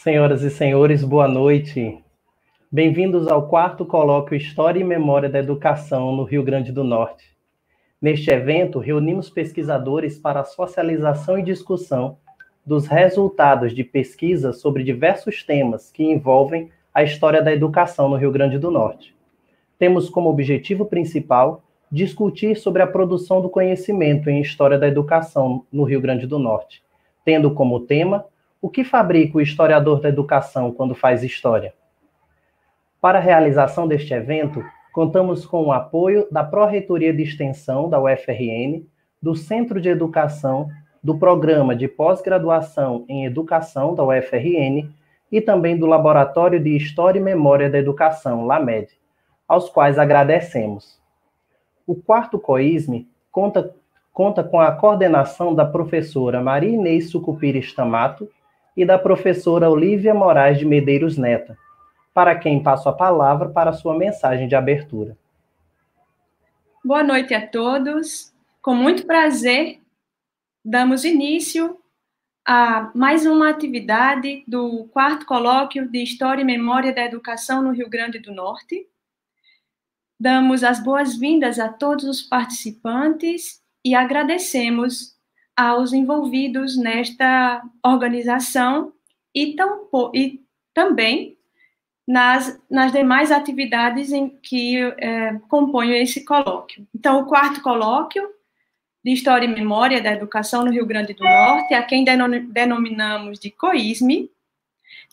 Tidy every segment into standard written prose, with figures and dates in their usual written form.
Senhoras e senhores, boa noite. Bem-vindos ao quarto colóquio História e Memória da Educação no Rio Grande do Norte. Neste evento, reunimos pesquisadores para a socialização e discussão dos resultados de pesquisas sobre diversos temas que envolvem a história da educação no Rio Grande do Norte. Temos como objetivo principal discutir sobre a produção do conhecimento em história da educação no Rio Grande do Norte, tendo como tema o que fabrica o historiador da educação quando faz história. Para a realização deste evento, contamos com o apoio da Pró-Reitoria de Extensão da UFRN, do Centro de Educação, do Programa de Pós-Graduação em Educação da UFRN e também do Laboratório de História e Memória da Educação, LAMED, aos quais agradecemos. O quarto COISME conta com a coordenação da professora Maria Inês Sucupira Stamato e da professora Olívia Moraes de Medeiros Neta, para quem passo a palavra para a sua mensagem de abertura. Boa noite a todos. Com muito prazer, damos início a mais uma atividade do quarto colóquio de História e Memória da Educação no Rio Grande do Norte. Damos as boas-vindas a todos os participantes e agradecemos aos envolvidos nesta organização e também nas demais atividades em que compõem esse colóquio. Então, o quarto colóquio de História e Memória da Educação no Rio Grande do Norte, a quem denominamos de COISME,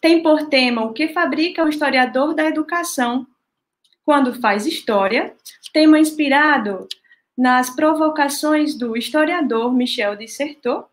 tem por tema o que fabrica o historiador da educação quando faz história, tema inspirado nas provocações do historiador Michel de Certeau,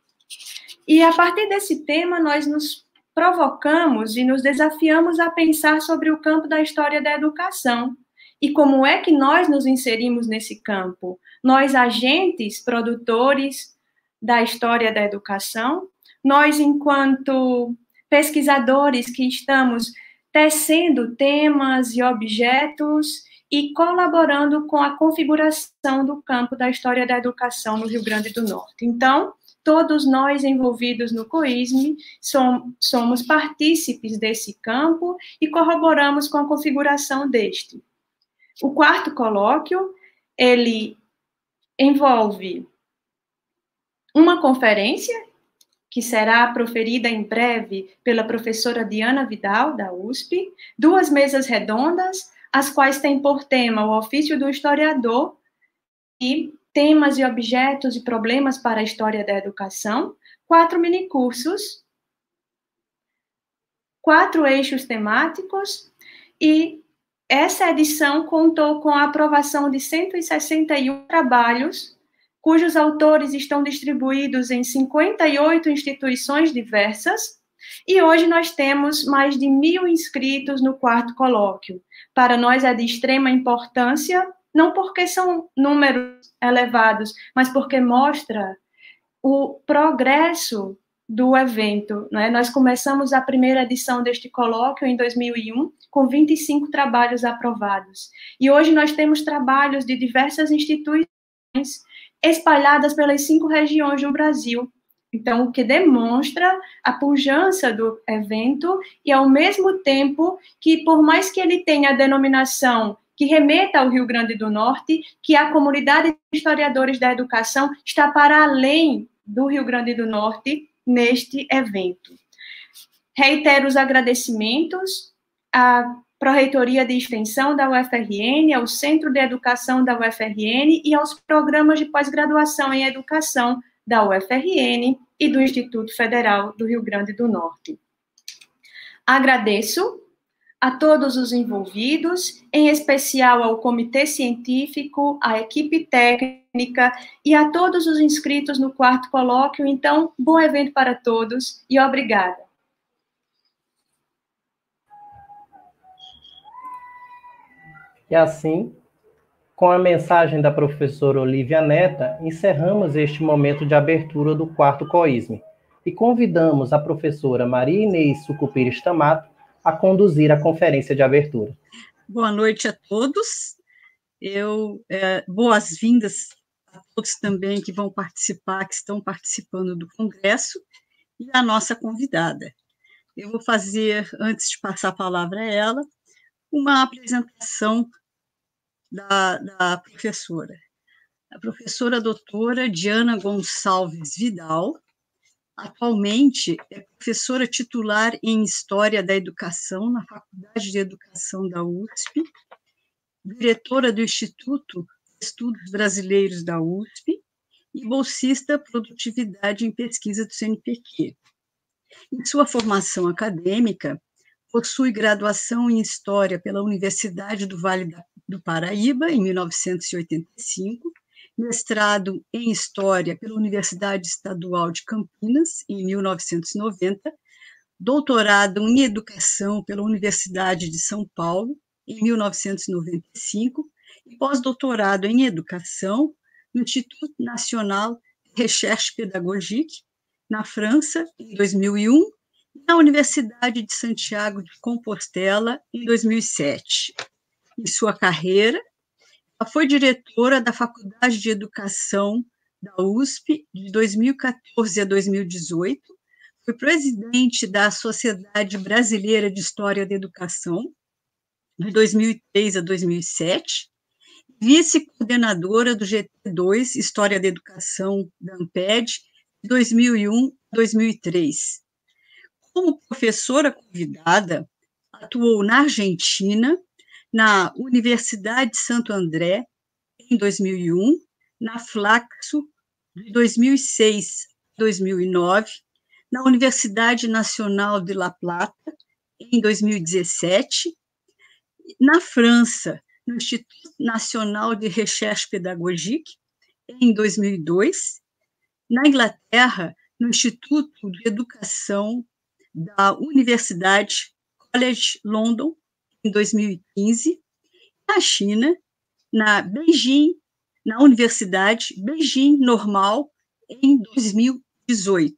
e a partir desse tema nós nos provocamos e nos desafiamos a pensar sobre o campo da história da educação e como é que nós nos inserimos nesse campo. Nós, agentes, produtores da história da educação, nós, enquanto pesquisadores que estamos tecendo temas e objetos e colaborando com a configuração do campo da história da educação no Rio Grande do Norte. Então, todos nós envolvidos no COISME somos partícipes desse campo e corroboramos com a configuração deste. O quarto colóquio, ele envolve uma conferência que será proferida em breve pela professora Diana Vidal, da USP, 2 mesas redondas, as quais têm por tema o ofício do historiador e temas e objetos e problemas para a história da educação, 4 minicursos, 4 eixos temáticos, e essa edição contou com a aprovação de 161 trabalhos, cujos autores estão distribuídos em 58 instituições diversas, e hoje nós temos mais de 1.000 inscritos no quarto colóquio. Para nós é de extrema importância, não porque são números elevados, mas porque mostra o progresso do evento, né? Nós começamos a primeira edição deste colóquio em 2001, com 25 trabalhos aprovados. E hoje nós temos trabalhos de diversas instituições espalhadas pelas 5 regiões do Brasil. Então, o que demonstra a pujança do evento e, ao mesmo tempo, que por mais que ele tenha a denominação que remeta ao Rio Grande do Norte, que a comunidade de historiadores da educação está para além do Rio Grande do Norte neste evento. Reitero os agradecimentos à Pró-Reitoria de Extensão da UFRN, ao Centro de Educação da UFRN e aos programas de pós-graduação em educação da UFRN e do Instituto Federal do Rio Grande do Norte. Agradeço a todos os envolvidos, em especial ao comitê científico, à equipe técnica e a todos os inscritos no quarto colóquio. Então, bom evento para todos e obrigada. E assim, com a mensagem da professora Olívia Neta, encerramos este momento de abertura do quarto COISME e convidamos a professora Maria Inês Sucupira Stamato a conduzir a conferência de abertura. Boa noite a todos. Boas-vindas a todos também que vão participar, que estão participando do congresso, e a nossa convidada. eu vou fazer, antes de passar a palavra a ela, uma apresentação da professora. A professora doutora Diana Gonçalves Vidal, atualmente é professora titular em História da Educação na Faculdade de Educação da USP, diretora do Instituto de Estudos Brasileiros da USP e bolsista Produtividade em Pesquisa do CNPq. Em sua formação acadêmica, possui graduação em História pela Universidade do Vale do Paraíba, em 1985, mestrado em História pela Universidade Estadual de Campinas, em 1990, doutorado em Educação pela Universidade de São Paulo, em 1995, e pós-doutorado em Educação no Instituto National de Recherche Pédagogique, na França, em 2001, e na Universidade de Santiago de Compostela, em 2007. Em sua carreira, ela foi diretora da Faculdade de Educação da USP de 2014 a 2018, foi presidente da Sociedade Brasileira de História da Educação, de 2003 a 2007, vice-coordenadora do GT2 História da Educação da ANPED, de 2001 a 2003. Como professora convidada, atuou na Argentina, na Universidade de Santo André, em 2001, na Flaxo, de 2006 a 2009, na Universidade Nacional de La Plata, em 2017, na França, no Instituto Nacional de Recherche Pédagogique, em 2002, na Inglaterra, no Instituto de Educação da Universidade College London, em 2015, na China, na Universidade Beijing Normal, em 2018.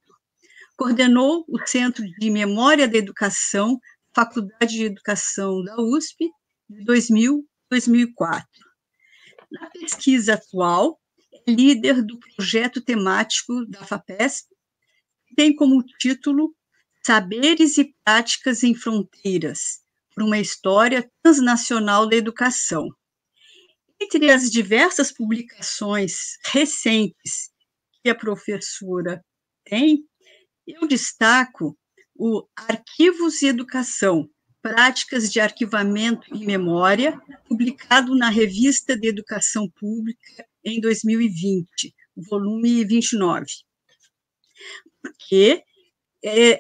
Coordenou o Centro de Memória da Educação, Faculdade de Educação da USP, de 2000 a 2004. Na pesquisa atual, é líder do projeto temático da FAPESP, que tem como título Saberes e Práticas em Fronteiras, por uma história transnacional da educação. Entre as diversas publicações recentes que a professora tem, eu destaco o Arquivos e Educação, Práticas de Arquivamento e Memória, publicado na Revista de Educação Pública em 2020, volume 29. Porque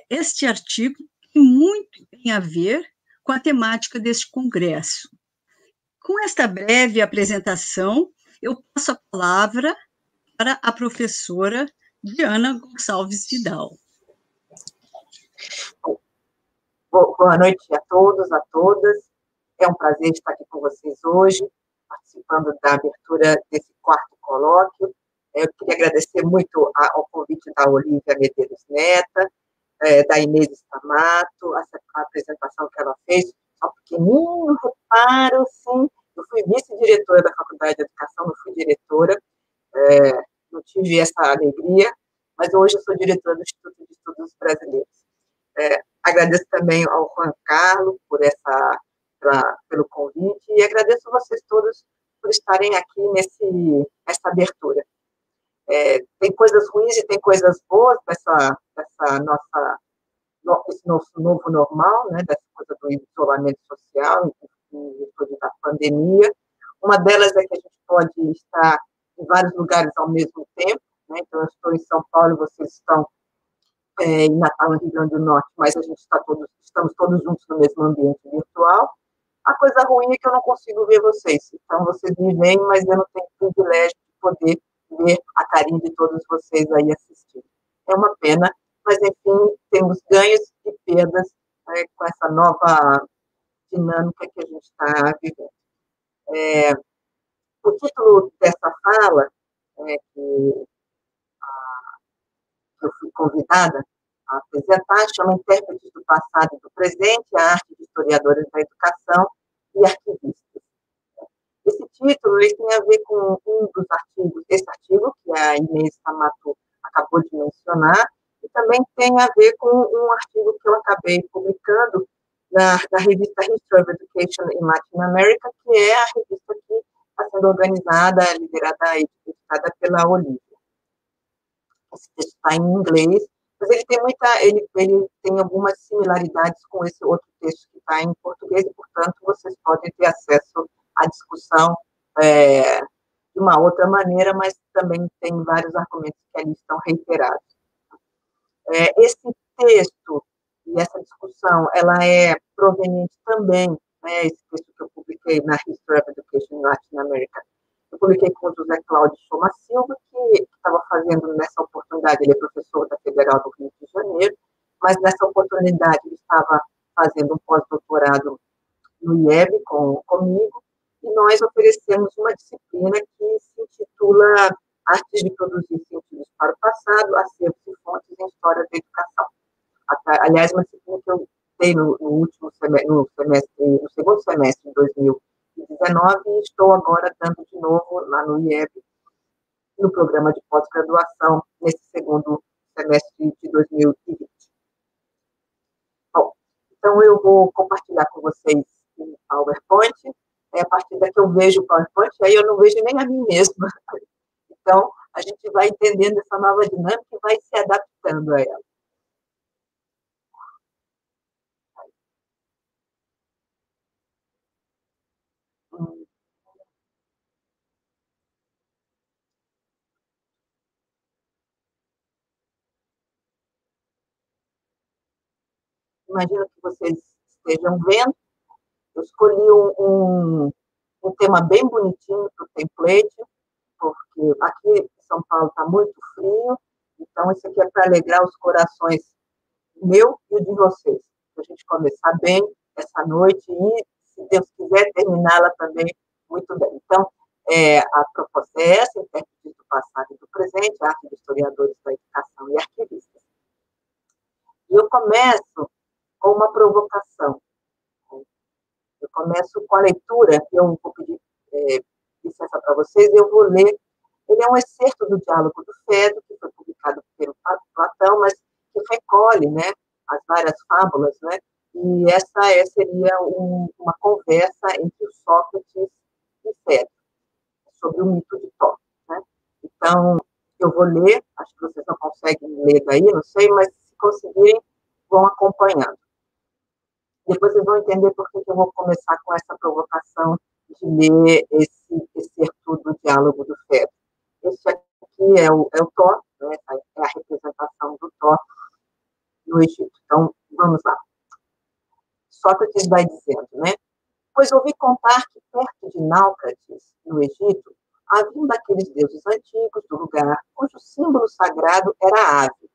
este artigo tem muito a ver com a temática deste congresso. Com esta breve apresentação, eu passo a palavra para a professora Diana Gonçalves Vidal. Boa noite a todos, a todas. É um prazer estar aqui com vocês hoje, participando da abertura desse quarto colóquio. Eu queria agradecer muito ao convite da Olívia Medeiros Neta, da Inês Stamato, a apresentação que ela fez. Só um pequenino reparo, sim. Eu fui vice-diretora da Faculdade de Educação, não fui diretora, não tive essa alegria, mas hoje eu sou diretora do Instituto de Estudos Brasileiros. Agradeço também ao Juan Carlos pelo convite e agradeço a vocês todos por estarem aqui nessa abertura. Tem coisas ruins e tem coisas boas esse nosso novo normal, né, dessa coisa do isolamento social, em virtude da pandemia. Uma delas é que a gente pode estar em vários lugares ao mesmo tempo, né? Então, eu estou em São Paulo, vocês estão em Natal, no Rio Grande do Norte, mas a gente estamos todos juntos no mesmo ambiente virtual. A coisa ruim é que eu não consigo ver vocês, então vocês me veem, mas eu não tenho o privilégio de poder ver a carinha de todos vocês aí assistindo. É uma pena, mas, enfim, temos ganhos e perdas com essa nova dinâmica que a gente está vivendo. O título dessa fala, que eu fui convidada a apresentar, chama Intérpretes do Passado e do Presente, a arte de historiadores da educação e arquivistas. Esse título ele tem a ver com um dos artigos, esse artigo que a Inês Stamato acabou de mencionar, e também tem a ver com um artigo que eu acabei publicando na revista History of Education in Latin America, que é a revista que está sendo organizada, liderada e editada pela Olivia. Esse texto está em inglês, mas ele tem algumas similaridades com esse outro texto que está em português, e, portanto, vocês podem ter acesso à discussão de uma outra maneira, mas também tem vários argumentos que ali estão reiterados. Esse texto e essa discussão, ela é proveniente também, né, esse texto que eu publiquei na History of Education in Latin America, eu publiquei com o José Cláudio Soma Silva, que estava fazendo nessa oportunidade, ele é professor da Federal do Rio de Janeiro, mas nessa oportunidade ele estava fazendo um pós-doutorado no IEB comigo, e nós oferecemos uma disciplina que se intitula Artes de Produzir Sentidos para o Passado, Acervos e Fontes em História da Educação. Aliás, uma disciplina que eu dei no segundo semestre de 2019 e estou agora dando de novo lá no IEB, no programa de pós-graduação, nesse segundo semestre de 2020. Bom, então eu vou compartilhar com vocês o PowerPoint. A partir daqui eu vejo o PowerPoint, aí eu não vejo nem a mim mesma. Então, a gente vai entendendo essa nova dinâmica e vai se adaptando a ela. Imagino que vocês estejam vendo. Eu escolhi um tema bem bonitinho para o template, porque aqui em São Paulo está muito frio, então isso aqui é para alegrar os corações meu e o de vocês, para a gente começar bem essa noite e, se Deus quiser, terminá-la também muito bem. Então, a proposta é essa, intérpretes do passado e do presente, arte de historiadores da educação e arquivistas. E eu começo com uma provocação. Eu começo com a leitura, eu vou pedir licença para vocês, eu vou ler. Ele é um excerto do Diálogo do Fedro, que foi publicado pelo Platão, mas que recolhe, né, as várias fábulas, né, e essa seria uma conversa entre o Sócrates e Fedro, sobre o mito de Tó, né. Então, eu vou ler, acho que vocês não conseguem ler daí, não sei, mas se conseguirem, vão acompanhando. Depois vocês vão entender por que eu vou começar com essa provocação de ler esse excerto do Diálogo do Fedro. Esse aqui é o Tó, né, é a representação do Tó no Egito. Então, vamos lá. Sócrates vai dizendo, né? Pois ouvi contar que perto de Náucrates, no Egito, havia um daqueles deuses antigos do lugar, cujo símbolo sagrado era a ave.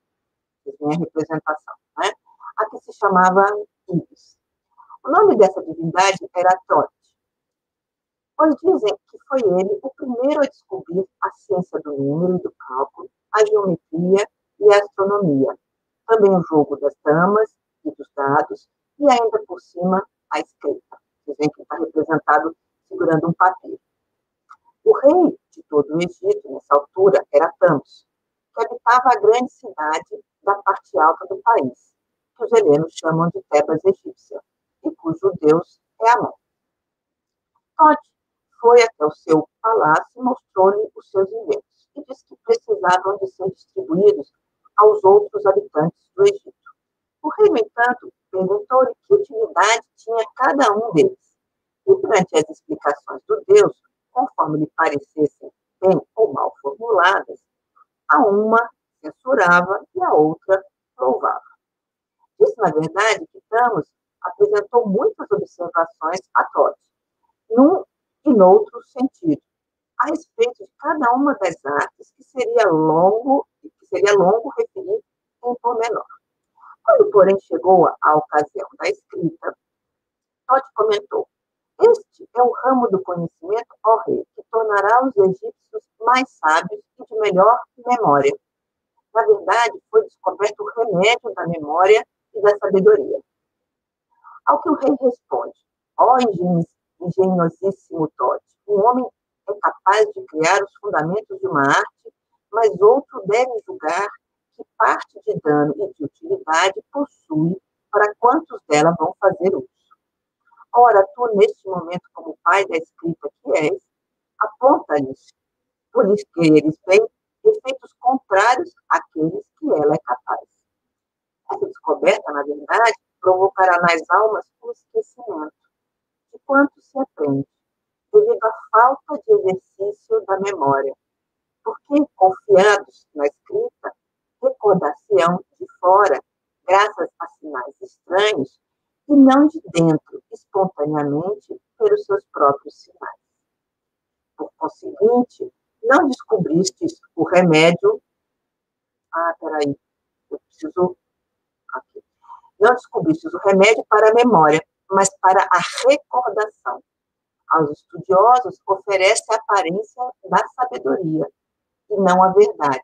Vocês veem a representação, né? A que se chamava Ibis. O nome dessa divindade era Tote, pois dizem que foi ele o primeiro a descobrir a ciência do número e do cálculo, a geometria e a astronomia, também o jogo das damas e dos dados, e ainda por cima a escrita. Vocês veem que está representado segurando um papiro. O rei de todo o Egito, nessa altura, era Tamos, que habitava a grande cidade da parte alta do país, que os helenos chamam de Tebas egípcia, e cujo deus é Amon. Tote foi até o seu palácio e mostrou-lhe os seus inventos, e disse que precisavam de ser distribuídos aos outros habitantes do Egito. O rei, no entanto, perguntou-lhe que utilidade tinha cada um deles, e durante as explicações do deus, conforme lhe parecessem bem ou mal formuladas, a uma censurava e a outra louvava. Disse, na verdade, que Tamos apresentou muitas observações a Tote, num e noutro sentido, a respeito de cada uma das artes que seria longo referir em pormenor. Quando, porém, chegou a ocasião da escrita, Tote comentou: este é o ramo do conhecimento, ó rei, que tornará os egípcios mais sábios e de melhor memória. Na verdade, foi descoberto o remédio da memória e da sabedoria. Ao que o rei responde: ó engenhosíssimo Tote, um homem é capaz de criar os fundamentos de uma arte, mas outro deve julgar que parte de dano e de utilidade possui, para quantos dela vão fazer uso. Ora, tu, neste momento, como pai da escrita que és, aponta-lhes, por isso que eles veem, efeitos contrários àqueles que ela é capaz. Essa descoberta, na verdade, provocará nas almas o esquecimento de quanto se aprende, devido à falta de exercício da memória, porque, confiados na escrita, recordar-se-ão de fora, graças a sinais estranhos, e não de dentro, espontaneamente, pelos seus próprios sinais. Por conseguinte, não descobristes o remédio... peraí, eu preciso... Aqui. Não descobristes o remédio para a memória, mas para a recordação. Aos estudiosos oferece a aparência da sabedoria, e não a verdade,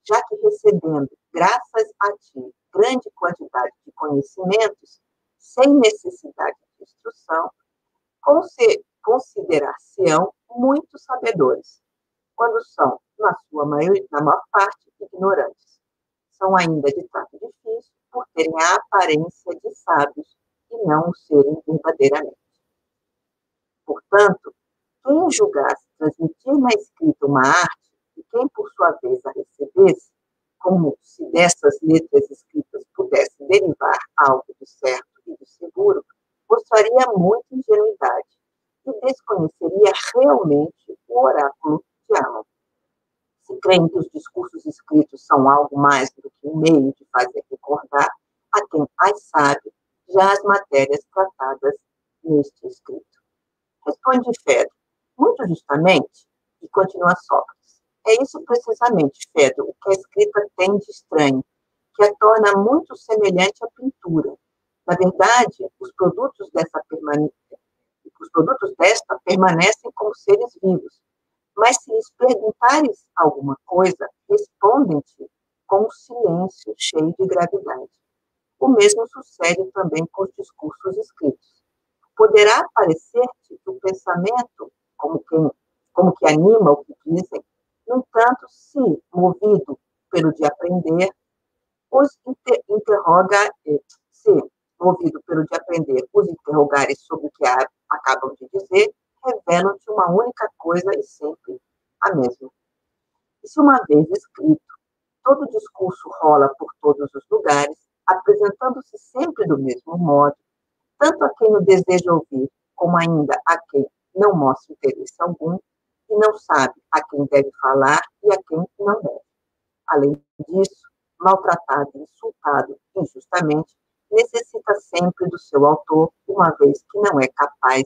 já que recebendo, graças a ti, grande quantidade de conhecimentos, sem necessidade de instrução, considerar-se-ão muito sabedores, quando são, na maior parte, ignorantes. São ainda de trato difícil, por terem a aparência de sábios e não o serem verdadeiramente. Portanto, quem julgasse transmitir na escrita uma arte, e quem, por sua vez, a recebesse, como se dessas letras escritas pudesse derivar algo do certo e do seguro, mostraria muita ingenuidade e desconheceria realmente o oráculo de Allan. Se creem que os discursos escritos são algo mais do que um meio de fazer recordar a quem as sabe já as matérias tratadas neste escrito. Responde Fedro, muito justamente, e continua Sócrates. É isso precisamente, Fedro, o que a escrita tem de estranho, que a torna muito semelhante à pintura. Na verdade, os produtos desta permanecem como seres vivos, mas se lhes perguntares alguma coisa, respondem-te com um silêncio cheio de gravidade. O mesmo sucede também com os discursos escritos. Poderá parecer-te que o pensamento, como que anima o que dizem, no entanto, se, movido pelo de aprender, os interrogares sobre o que acabam de dizer, revelam-te uma única coisa e sempre a mesma. E se uma vez escrito, todo o discurso rola por todos os lugares, apresentando-se sempre do mesmo modo, tanto a quem o deseja ouvir, como ainda a quem não mostra interesse algum, e não sabe a quem deve falar e a quem não deve. Além disso, maltratado e insultado injustamente, necessita sempre do seu autor, uma vez que não é capaz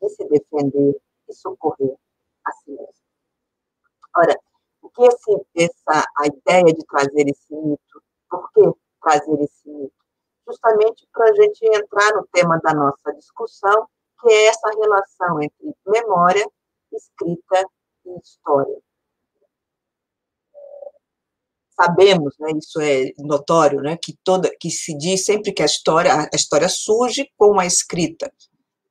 de se defender e socorrer a si mesmo. Ora, o que a ideia de trazer esse mito? Por que trazer esse mito? Justamente para a gente entrar no tema da nossa discussão, que é essa relação entre memória, escrita e história. Sabemos, né, isso é notório, né, que se diz sempre que a história surge com a escrita.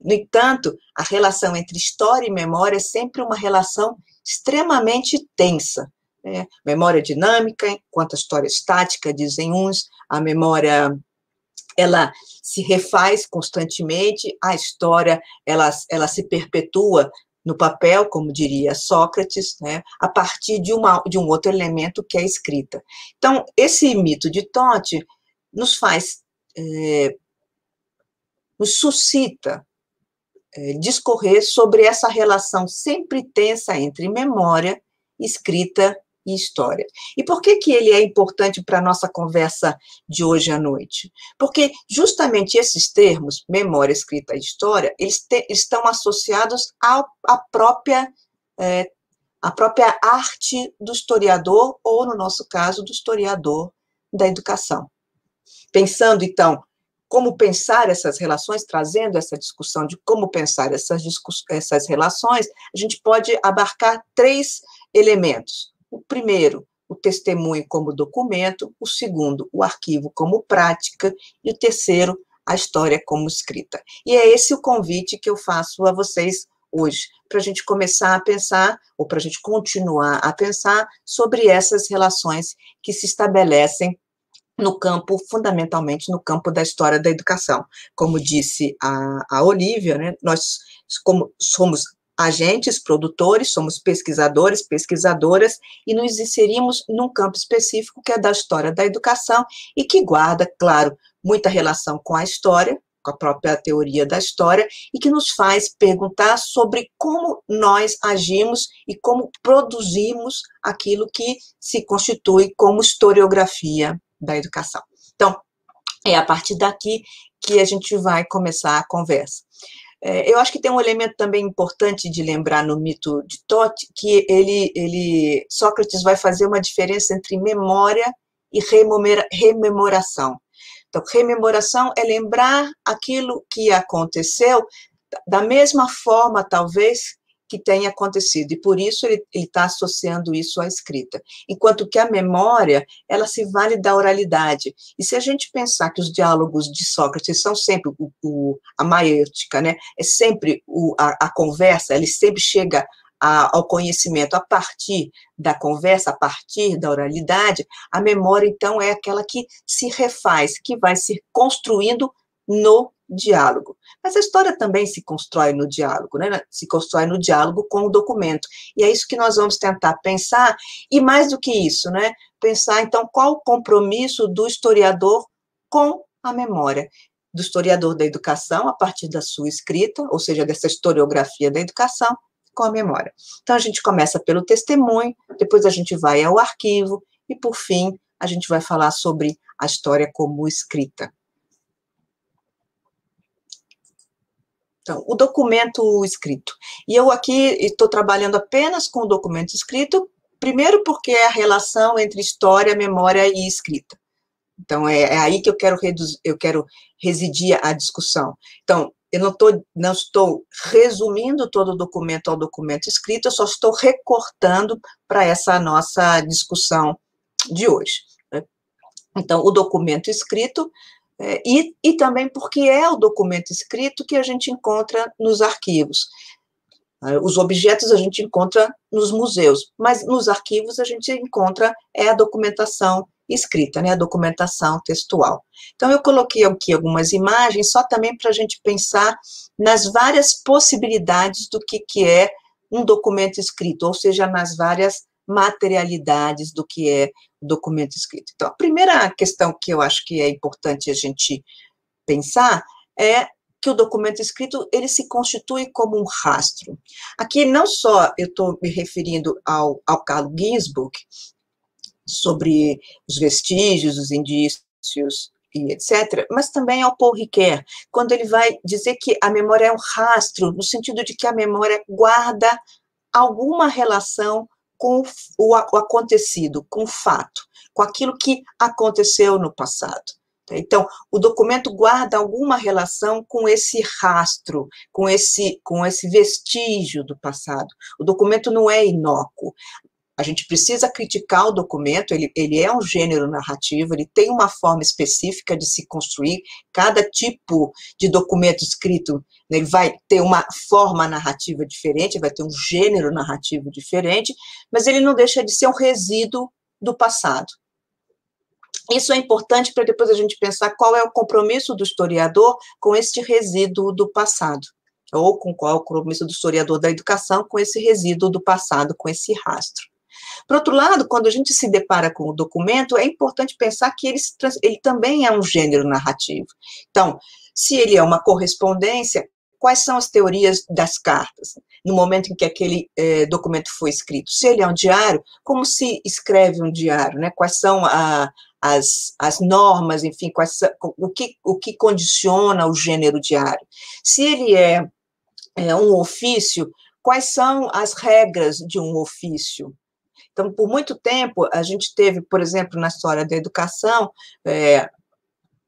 No entanto, a relação entre história e memória é sempre uma relação extremamente tensa. Né? Memória dinâmica, enquanto a história estática, dizem uns, a memória ela se refaz constantemente, a história ela se perpetua no papel, como diria Sócrates, né, a partir de um outro elemento que é a escrita. Então, esse mito de Tote nos suscita discorrer sobre essa relação sempre tensa entre memória, escrita e história. E por que ele é importante para a nossa conversa de hoje à noite? Porque justamente esses termos, memória, escrita e história, eles estão associados à própria arte do historiador, ou, no nosso caso, do historiador da educação. Pensando, então, como pensar essas relações, trazendo essa discussão de como pensar essas relações, a gente pode abarcar 3 elementos. O primeiro, o testemunho como documento, o segundo, o arquivo como prática, e o terceiro, a história como escrita. E é esse o convite que eu faço a vocês hoje, para a gente começar a pensar, ou para a gente continuar a pensar sobre essas relações que se estabelecem no campo, fundamentalmente no campo da história da educação. Como disse a Olívia, né, nós como somos agentes, produtores, somos pesquisadores, pesquisadoras, e nos inserimos num campo específico que é da história da educação e que guarda, claro, muita relação com a história, com a própria teoria da história, e que nos faz perguntar sobre como nós agimos e como produzimos aquilo que se constitui como historiografia da educação. Então, é a partir daqui que a gente vai começar a conversa. Eu acho que tem um elemento também importante de lembrar no mito de Tote, que Sócrates vai fazer uma diferença entre memória e rememoração. Então, rememoração é lembrar aquilo que aconteceu da mesma forma, talvez, que tenha acontecido, e por isso ele está associando isso à escrita. Enquanto que a memória, ela se vale da oralidade. E se a gente pensar que os diálogos de Sócrates são sempre a maêutica, né? É sempre a conversa, ele sempre chega ao conhecimento a partir da conversa, a partir da oralidade, a memória, então, é aquela que se refaz, que vai se construindo no diálogo. Mas a história também se constrói no diálogo, né? Se constrói no diálogo com o documento. E é isso que nós vamos tentar pensar, e mais do que isso, né? Pensar, então, qual o compromisso do historiador com a memória, do historiador da educação, a partir da sua escrita, ou seja, dessa historiografia da educação, com a memória. Então, a gente começa pelo testemunho, depois a gente vai ao arquivo, e, por fim, a gente vai falar sobre a história como escrita. Então, o documento escrito. E eu aqui estou trabalhando apenas com o documento escrito, primeiro porque é a relação entre história, memória e escrita. Então, é aí que eu quero residir a discussão. Então, eu não estou resumindo todo o documento ao documento escrito, eu só estou recortando para essa nossa discussão de hoje. Então, o documento escrito, e também porque é o documento escrito que a gente encontra nos arquivos. Os objetos a gente encontra nos museus, mas nos arquivos a gente encontra a documentação escrita, né, a documentação textual. Então, eu coloquei aqui algumas imagens, só também para a gente pensar nas várias possibilidades do que é um documento escrito, ou seja, nas várias materialidades do que é o documento escrito. Então, a primeira questão que eu acho que é importante a gente pensar é que o documento escrito, ele se constitui como um rastro. Aqui, não só eu estou me referindo ao Carlo Ginzburg, sobre os vestígios, os indícios e etc., mas também ao Paul Ricoeur, quando ele vai dizer que a memória é um rastro, no sentido de que a memória guarda alguma relação com o acontecido, com o fato, com aquilo que aconteceu no passado. Então, o documento guarda alguma relação com esse rastro, com esse vestígio do passado. O documento não é inócuo. A gente precisa criticar o documento, ele é um gênero narrativo, ele tem uma forma específica de se construir, cada tipo de documento escrito, né, ele vai ter uma forma narrativa diferente, vai ter um gênero narrativo diferente, mas ele não deixa de ser um resíduo do passado. Isso é importante para depois a gente pensar qual é o compromisso do historiador com este resíduo do passado, ou com qual é o compromisso do historiador da educação com esse resíduo do passado, com esse rastro. Por outro lado, quando a gente se depara com o documento, é importante pensar que ele também é um gênero narrativo. Então, se ele é uma correspondência, quais são as teorias das cartas, no momento em que aquele documento foi escrito? Se ele é um diário, como se escreve um diário, né? Quais são as normas, enfim, o que condiciona o gênero diário? Se ele é um ofício, quais são as regras de um ofício? Então, por muito tempo, a gente teve, por exemplo, na história da educação,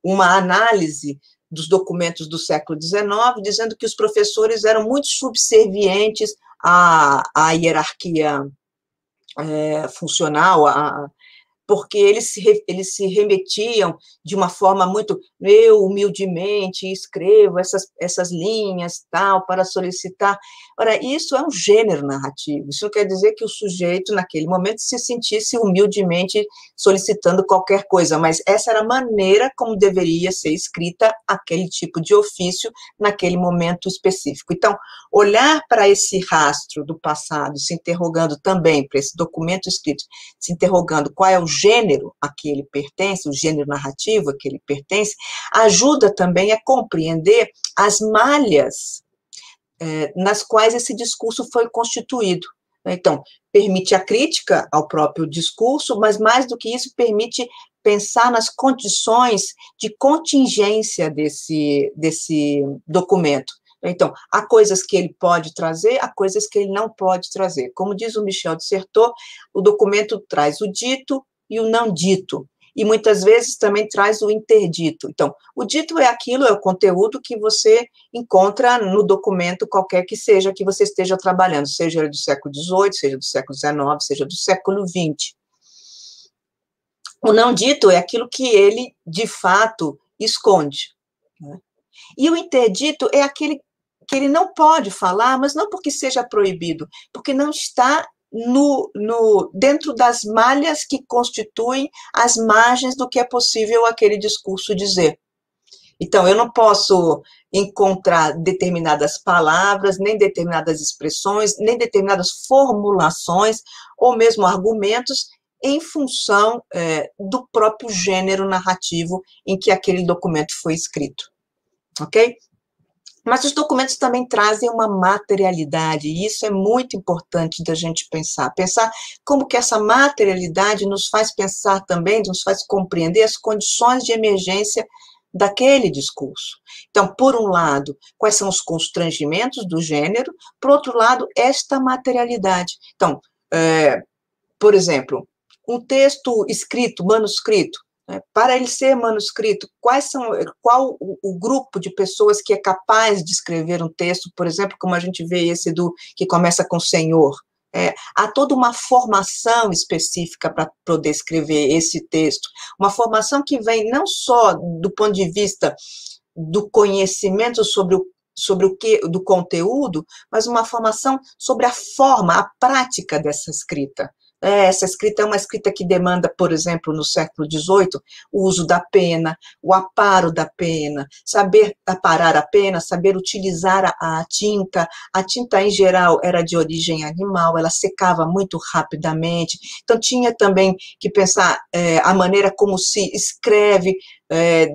uma análise dos documentos do século XIX, dizendo que os professores eram muito subservientes à hierarquia funcional, porque eles se remetiam de uma forma muito, eu humildemente escrevo essas linhas, tal, para solicitar. Ora, isso é um gênero narrativo, isso não quer dizer que o sujeito, naquele momento, se sentisse humildemente solicitando qualquer coisa, mas essa era a maneira como deveria ser escrita aquele tipo de ofício naquele momento específico. Então, olhar para esse rastro do passado, se interrogando também, para esse documento escrito, se interrogando qual é o gênero a que ele pertence, o gênero narrativo a que ele pertence, ajuda também a compreender as malhas nas quais esse discurso foi constituído. Então, permite a crítica ao próprio discurso, mas mais do que isso, permite pensar nas condições de contingência desse documento. Então, há coisas que ele pode trazer, há coisas que ele não pode trazer. Como diz o Michel de Certeau, o documento traz o dito e o não dito, e muitas vezes também traz o interdito. Então, o dito é aquilo, é o conteúdo que você encontra no documento qualquer que seja que você esteja trabalhando, seja do século XVIII, seja do século XIX, seja do século XX. O não dito é aquilo que ele, de fato, esconde, né? E o interdito é aquele que ele não pode falar, mas não porque seja proibido, porque não está dentro das malhas que constituem as margens do que é possível aquele discurso dizer. Então, eu não posso encontrar determinadas palavras, nem determinadas expressões, nem determinadas formulações, ou mesmo argumentos, em função do próprio gênero narrativo em que aquele documento foi escrito. Ok? Mas os documentos também trazem uma materialidade, e isso é muito importante da gente pensar como que essa materialidade nos faz pensar também, nos faz compreender as condições de emergência daquele discurso. Então, por um lado, quais são os constrangimentos do gênero, por outro lado, esta materialidade. Então, por exemplo, um texto escrito, manuscrito, para ele ser manuscrito, qual o grupo de pessoas que é capaz de escrever um texto, por exemplo, como a gente vê esse que começa com Senhor? Há toda uma formação específica para poder escrever esse texto, uma formação que vem não só do ponto de vista do conhecimento sobre do conteúdo, mas uma formação sobre a forma, a prática dessa escrita. Essa escrita é uma escrita que demanda, por exemplo, no século XVIII, o uso da pena, o aparo da pena, saber aparar a pena, saber utilizar a tinta. A tinta, em geral, era de origem animal, ela secava muito rapidamente, então tinha também que pensar a maneira como se escreve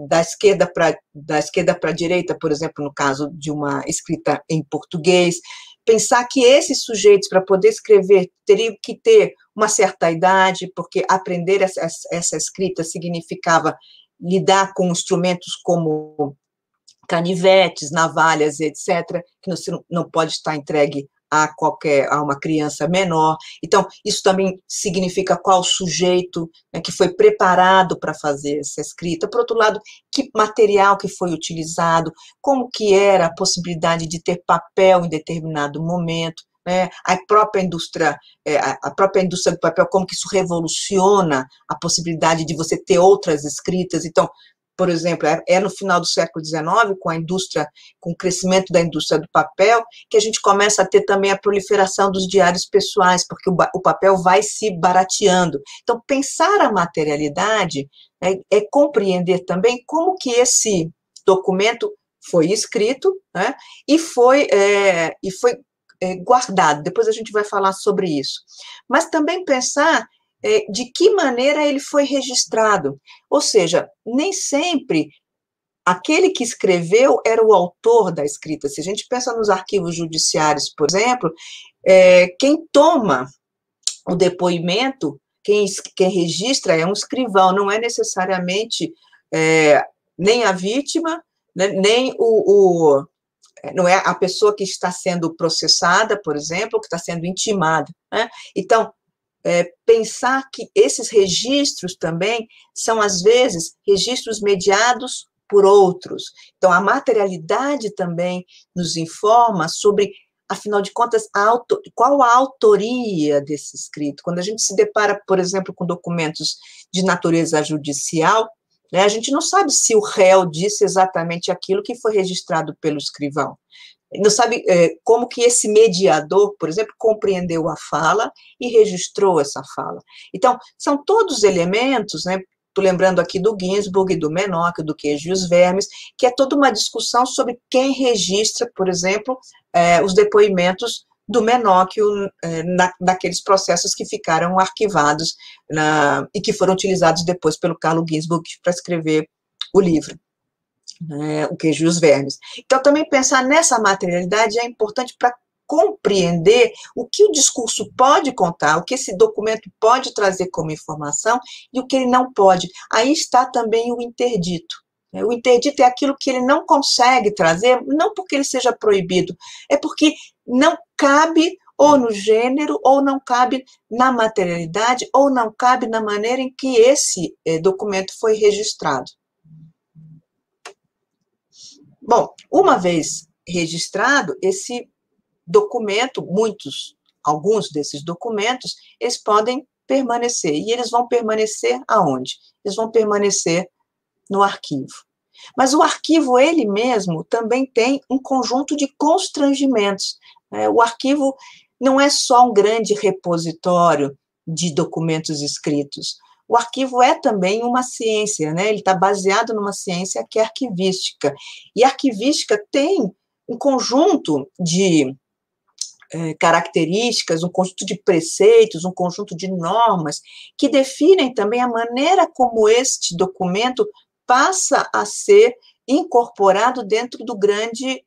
da esquerda para a direita, por exemplo, no caso de uma escrita em português. Pensar que esses sujeitos, para poder escrever, teriam que ter uma certa idade, porque aprender essa escrita significava lidar com instrumentos como canivetes, navalhas, etc., que não pode estar entregue a uma criança menor. Então, isso também significa qual sujeito que foi preparado para fazer essa escrita. Por outro lado, que material que foi utilizado, como que era a possibilidade de ter papel em determinado momento, a própria indústria do papel, como que isso revoluciona a possibilidade de você ter outras escritas. Então, por exemplo, no final do século XIX, com o crescimento da indústria do papel, que a gente começa a ter também a proliferação dos diários pessoais, porque o papel vai se barateando. Então, pensar a materialidade é compreender também como que esse documento foi escrito, né, e foi guardado. Depois a gente vai falar sobre isso. Mas também pensar de que maneira ele foi registrado. Ou seja, nem sempre aquele que escreveu era o autor da escrita. Se a gente pensa nos arquivos judiciários, por exemplo, quem toma o depoimento, quem registra é um escrivão, não é necessariamente nem a vítima, né, nem não é a pessoa que está sendo processada, por exemplo, que está sendo intimada, né? Então, pensar que esses registros também são, às vezes, registros mediados por outros. Então, a materialidade também nos informa sobre afinal de contas, qual a autoria desse escrito? Quando a gente se depara, por exemplo, com documentos de natureza judicial, né, a gente não sabe se o réu disse exatamente aquilo que foi registrado pelo escrivão. Não sabe como que esse mediador, por exemplo, compreendeu a fala e registrou essa fala. Então, são todos elementos, né? Estou lembrando aqui do Ginsburg, do Menoch, do Queijo e os Vermes, que é toda uma discussão sobre quem registra, por exemplo, os depoimentos do Menoch naqueles processos que ficaram arquivados e que foram utilizados depois pelo Carlo Ginsburg para escrever o livro. O Queijo e os Vermes. Então, também pensar nessa materialidade é importante para compreender o que o discurso pode contar, o que esse documento pode trazer como informação e o que ele não pode. Aí está também o interdito. O interdito é aquilo que ele não consegue trazer, não porque ele seja proibido, é porque não cabe ou no gênero, ou não cabe na materialidade, ou não cabe na maneira em que esse documento foi registrado. Bom, uma vez registrado, esse documento, alguns desses documentos, eles podem permanecer. E eles vão permanecer aonde? Eles vão permanecer no arquivo. Mas o arquivo, ele mesmo, também tem um conjunto de constrangimentos. O arquivo não é só um grande repositório de documentos escritos. O arquivo é também uma ciência, né? Ele está baseado numa ciência que é arquivística. E a arquivística tem um conjunto de características, um conjunto de preceitos, um conjunto de normas que definem também a maneira como este documento passa a ser incorporado dentro do grande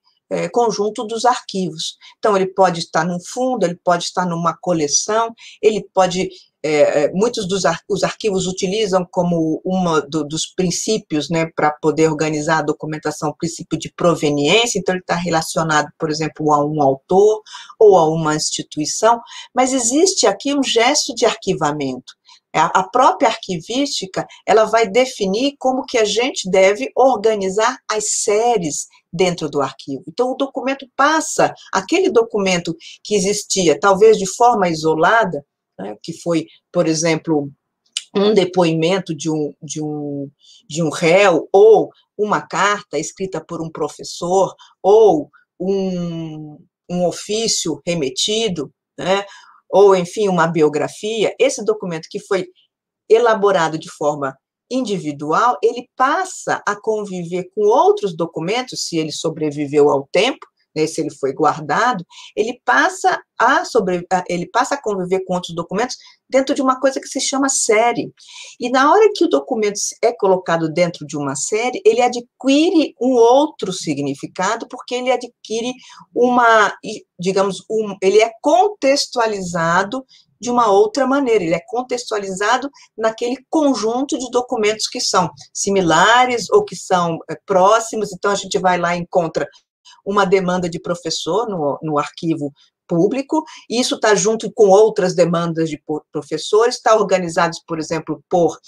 conjunto dos arquivos. Então, ele pode estar num fundo, ele pode estar numa coleção, ele pode... muitos os arquivos utilizam como dos princípios, né, para poder organizar a documentação, o princípio de proveniência, então ele está relacionado, por exemplo, a um autor ou a uma instituição, mas existe aqui um gesto de arquivamento. A própria arquivística, ela vai definir como que a gente deve organizar as séries dentro do arquivo. Então, o documento passa, aquele documento que existia, talvez de forma isolada, que foi, por exemplo, um depoimento de um réu, ou uma carta escrita por um professor, ou um ofício remetido, né, ou, enfim, uma biografia, esse documento que foi elaborado de forma individual, ele passa a conviver com outros documentos, se ele sobreviveu ao tempo, né, se ele foi guardado, ele passa a conviver com outros documentos dentro de uma coisa que se chama série. E na hora que o documento é colocado dentro de uma série, ele adquire um outro significado, porque ele adquire ele é contextualizado de uma outra maneira, ele é contextualizado naquele conjunto de documentos que são similares ou que são próximos. Então, a gente vai lá e encontra uma demanda de professor no arquivo público, e isso está junto com outras demandas de professores, está organizado, por exemplo, por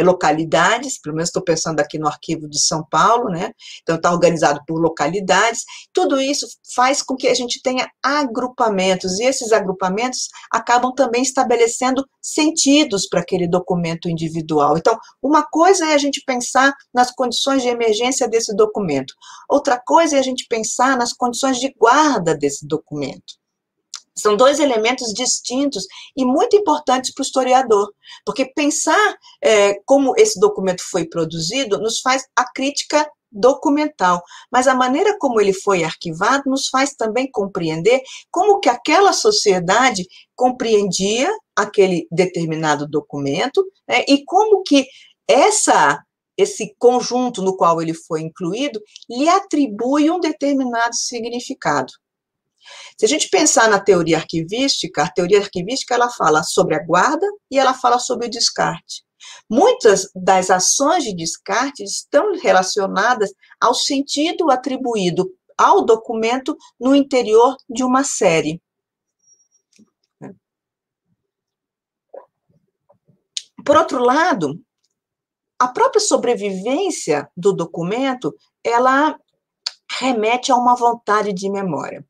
localidades, pelo menos estou pensando aqui no arquivo de São Paulo, né? Então está organizado por localidades. Tudo isso faz com que a gente tenha agrupamentos, e esses agrupamentos acabam também estabelecendo sentidos para aquele documento individual. Então, uma coisa é a gente pensar nas condições de emergência desse documento, outra coisa é a gente pensar nas condições de guarda desse documento. São dois elementos distintos e muito importantes para o historiador, porque pensar como esse documento foi produzido nos faz a crítica documental, mas a maneira como ele foi arquivado nos faz também compreender como que aquela sociedade compreendia aquele determinado documento, né, e como que esse conjunto no qual ele foi incluído lhe atribui um determinado significado. Se a gente pensar na teoria arquivística, a teoria arquivística ela fala sobre a guarda e ela fala sobre o descarte. Muitas das ações de descarte estão relacionadas ao sentido atribuído ao documento no interior de uma série. Por outro lado, a própria sobrevivência do documento, ela remete a uma vontade de memória.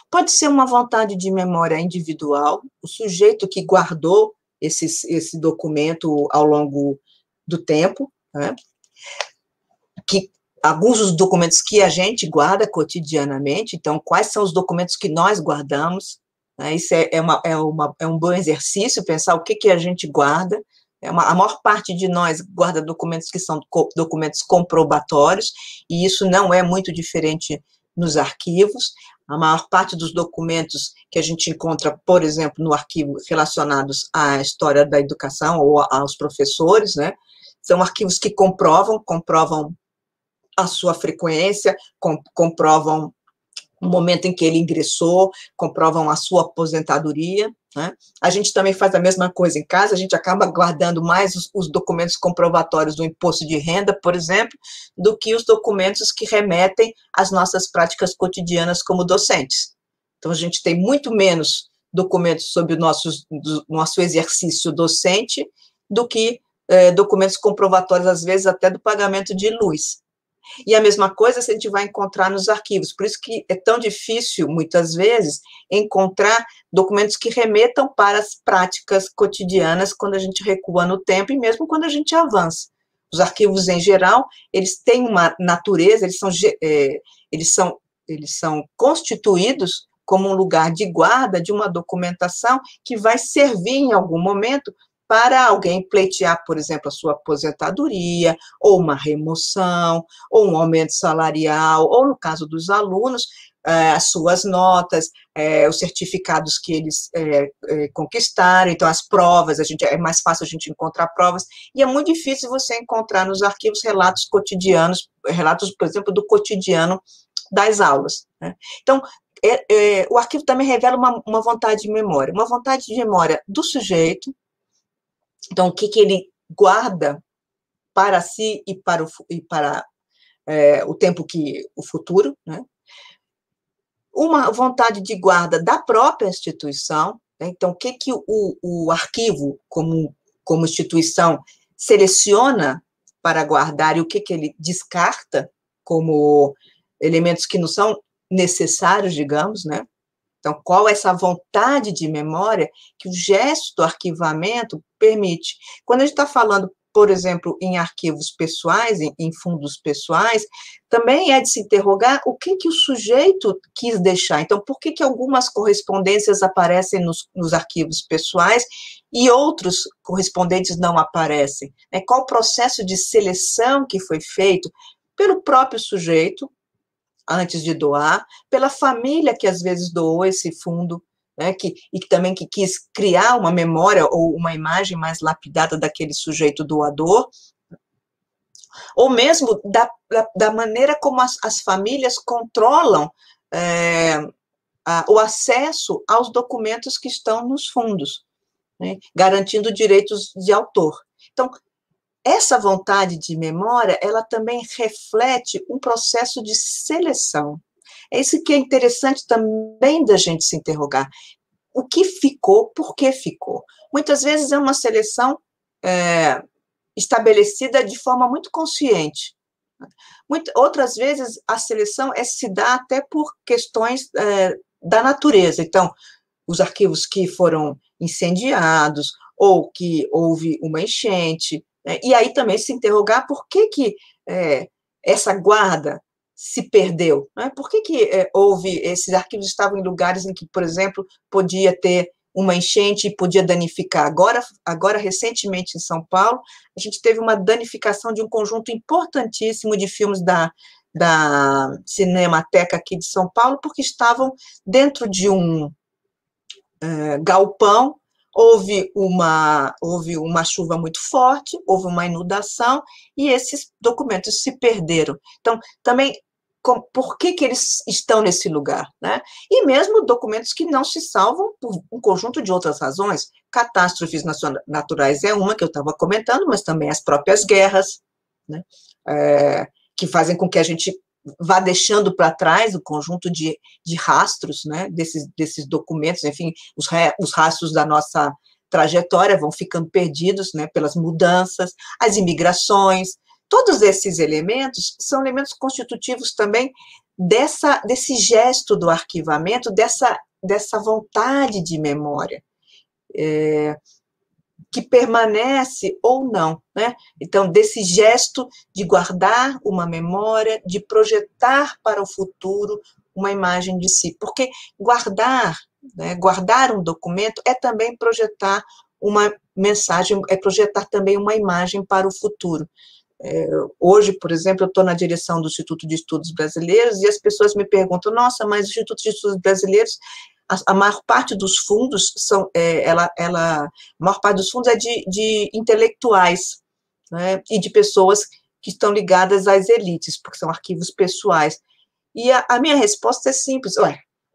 Pode ser uma vontade de memória individual, o sujeito que guardou esse documento ao longo do tempo, né? Que alguns dos documentos que a gente guarda cotidianamente, então, quais são os documentos que nós guardamos, né? Isso é um bom exercício, pensar o que a gente guarda. A maior parte de nós guarda documentos que são documentos comprobatórios, e isso não é muito diferente nos arquivos. A maior parte dos documentos que a gente encontra, por exemplo, no arquivo relacionados à história da educação ou aos professores, né, são arquivos que comprovam a sua frequência, comprovam o momento em que ele ingressou, comprovam a sua aposentadoria, né? A gente também faz a mesma coisa em casa, a gente acaba guardando mais os documentos comprovatórios do imposto de renda, por exemplo, do que os documentos que remetem às nossas práticas cotidianas como docentes. Então, a gente tem muito menos documentos sobre o nosso exercício docente do que documentos comprovatórios, às vezes, até do pagamento de luz. E a mesma coisa a gente vai encontrar nos arquivos, por isso que é tão difícil, muitas vezes, encontrar documentos que remetam para as práticas cotidianas quando a gente recua no tempo e mesmo quando a gente avança. Os arquivos, em geral, eles têm uma natureza, eles são constituídos como um lugar de guarda de uma documentação que vai servir em algum momento para alguém pleitear, por exemplo, a sua aposentadoria, ou uma remoção, ou um aumento salarial, ou, no caso dos alunos, as suas notas, os certificados que eles conquistaram, então as provas, é mais fácil a gente encontrar provas, e é muito difícil você encontrar nos arquivos relatos cotidianos, relatos, por exemplo, do cotidiano das aulas, né? Então, o arquivo também revela uma vontade de memória do sujeito. Então, o que ele guarda para si e para o tempo o futuro, né? Uma vontade de guarda da própria instituição, né? Então, o que o arquivo, como instituição, seleciona para guardar e o que ele descarta como elementos que não são necessários, digamos, né? Então, qual é essa vontade de memória que o gesto do arquivamento permite? Quando a gente está falando, por exemplo, em arquivos pessoais, em fundos pessoais, também é de se interrogar o que o sujeito quis deixar. Então, por que algumas correspondências aparecem nos arquivos pessoais e outros correspondentes não aparecem? Qual o processo de seleção que foi feito pelo próprio sujeito, antes de doar, pela família que às vezes doou esse fundo, né, e também que quis criar uma memória ou uma imagem mais lapidada daquele sujeito doador, ou mesmo da maneira como as famílias controlam o acesso aos documentos que estão nos fundos, né, garantindo direitos de autor. Então, essa vontade de memória, ela também reflete um processo de seleção. É isso que é interessante também da gente se interrogar. O que ficou, por que ficou? Muitas vezes é uma seleção estabelecida de forma muito consciente. Outras vezes a seleção se dá até por questões da natureza. Então, os arquivos que foram incendiados, ou que houve uma enchente, e aí também se interrogar por que essa guarda se perdeu, né? Por que esses arquivos estavam em lugares em que, por exemplo, podia ter uma enchente e podia danificar. Agora, recentemente, em São Paulo, a gente teve uma danificação de um conjunto importantíssimo de filmes da Cinemateca aqui de São Paulo, porque estavam dentro de um galpão. Houve uma chuva muito forte, houve uma inundação, e esses documentos se perderam. Então, também, por que eles estão nesse lugar, né? E mesmo documentos que não se salvam por um conjunto de outras razões. Catástrofes naturais é uma que eu estava comentando, mas também as próprias guerras, né? Que fazem com que a gente vá deixando para trás o conjunto de rastros, né, desses documentos, enfim, os rastros da nossa trajetória vão ficando perdidos, né, pelas mudanças, as imigrações. Todos esses elementos são elementos constitutivos também desse gesto do arquivamento, dessa vontade de memória, que permanece ou não, né? Então, desse gesto de guardar uma memória, de projetar para o futuro uma imagem de si. Porque guardar, né, guardar um documento é também projetar uma mensagem, é projetar também uma imagem para o futuro. Hoje, por exemplo, eu estou na direção do Instituto de Estudos Brasileiros e as pessoas me perguntam, nossa, mas o Instituto de Estudos Brasileiros, a maior parte dos fundos a maior parte dos fundos é de intelectuais, né, e de pessoas que estão ligadas às elites, porque são arquivos pessoais. E a minha resposta é simples,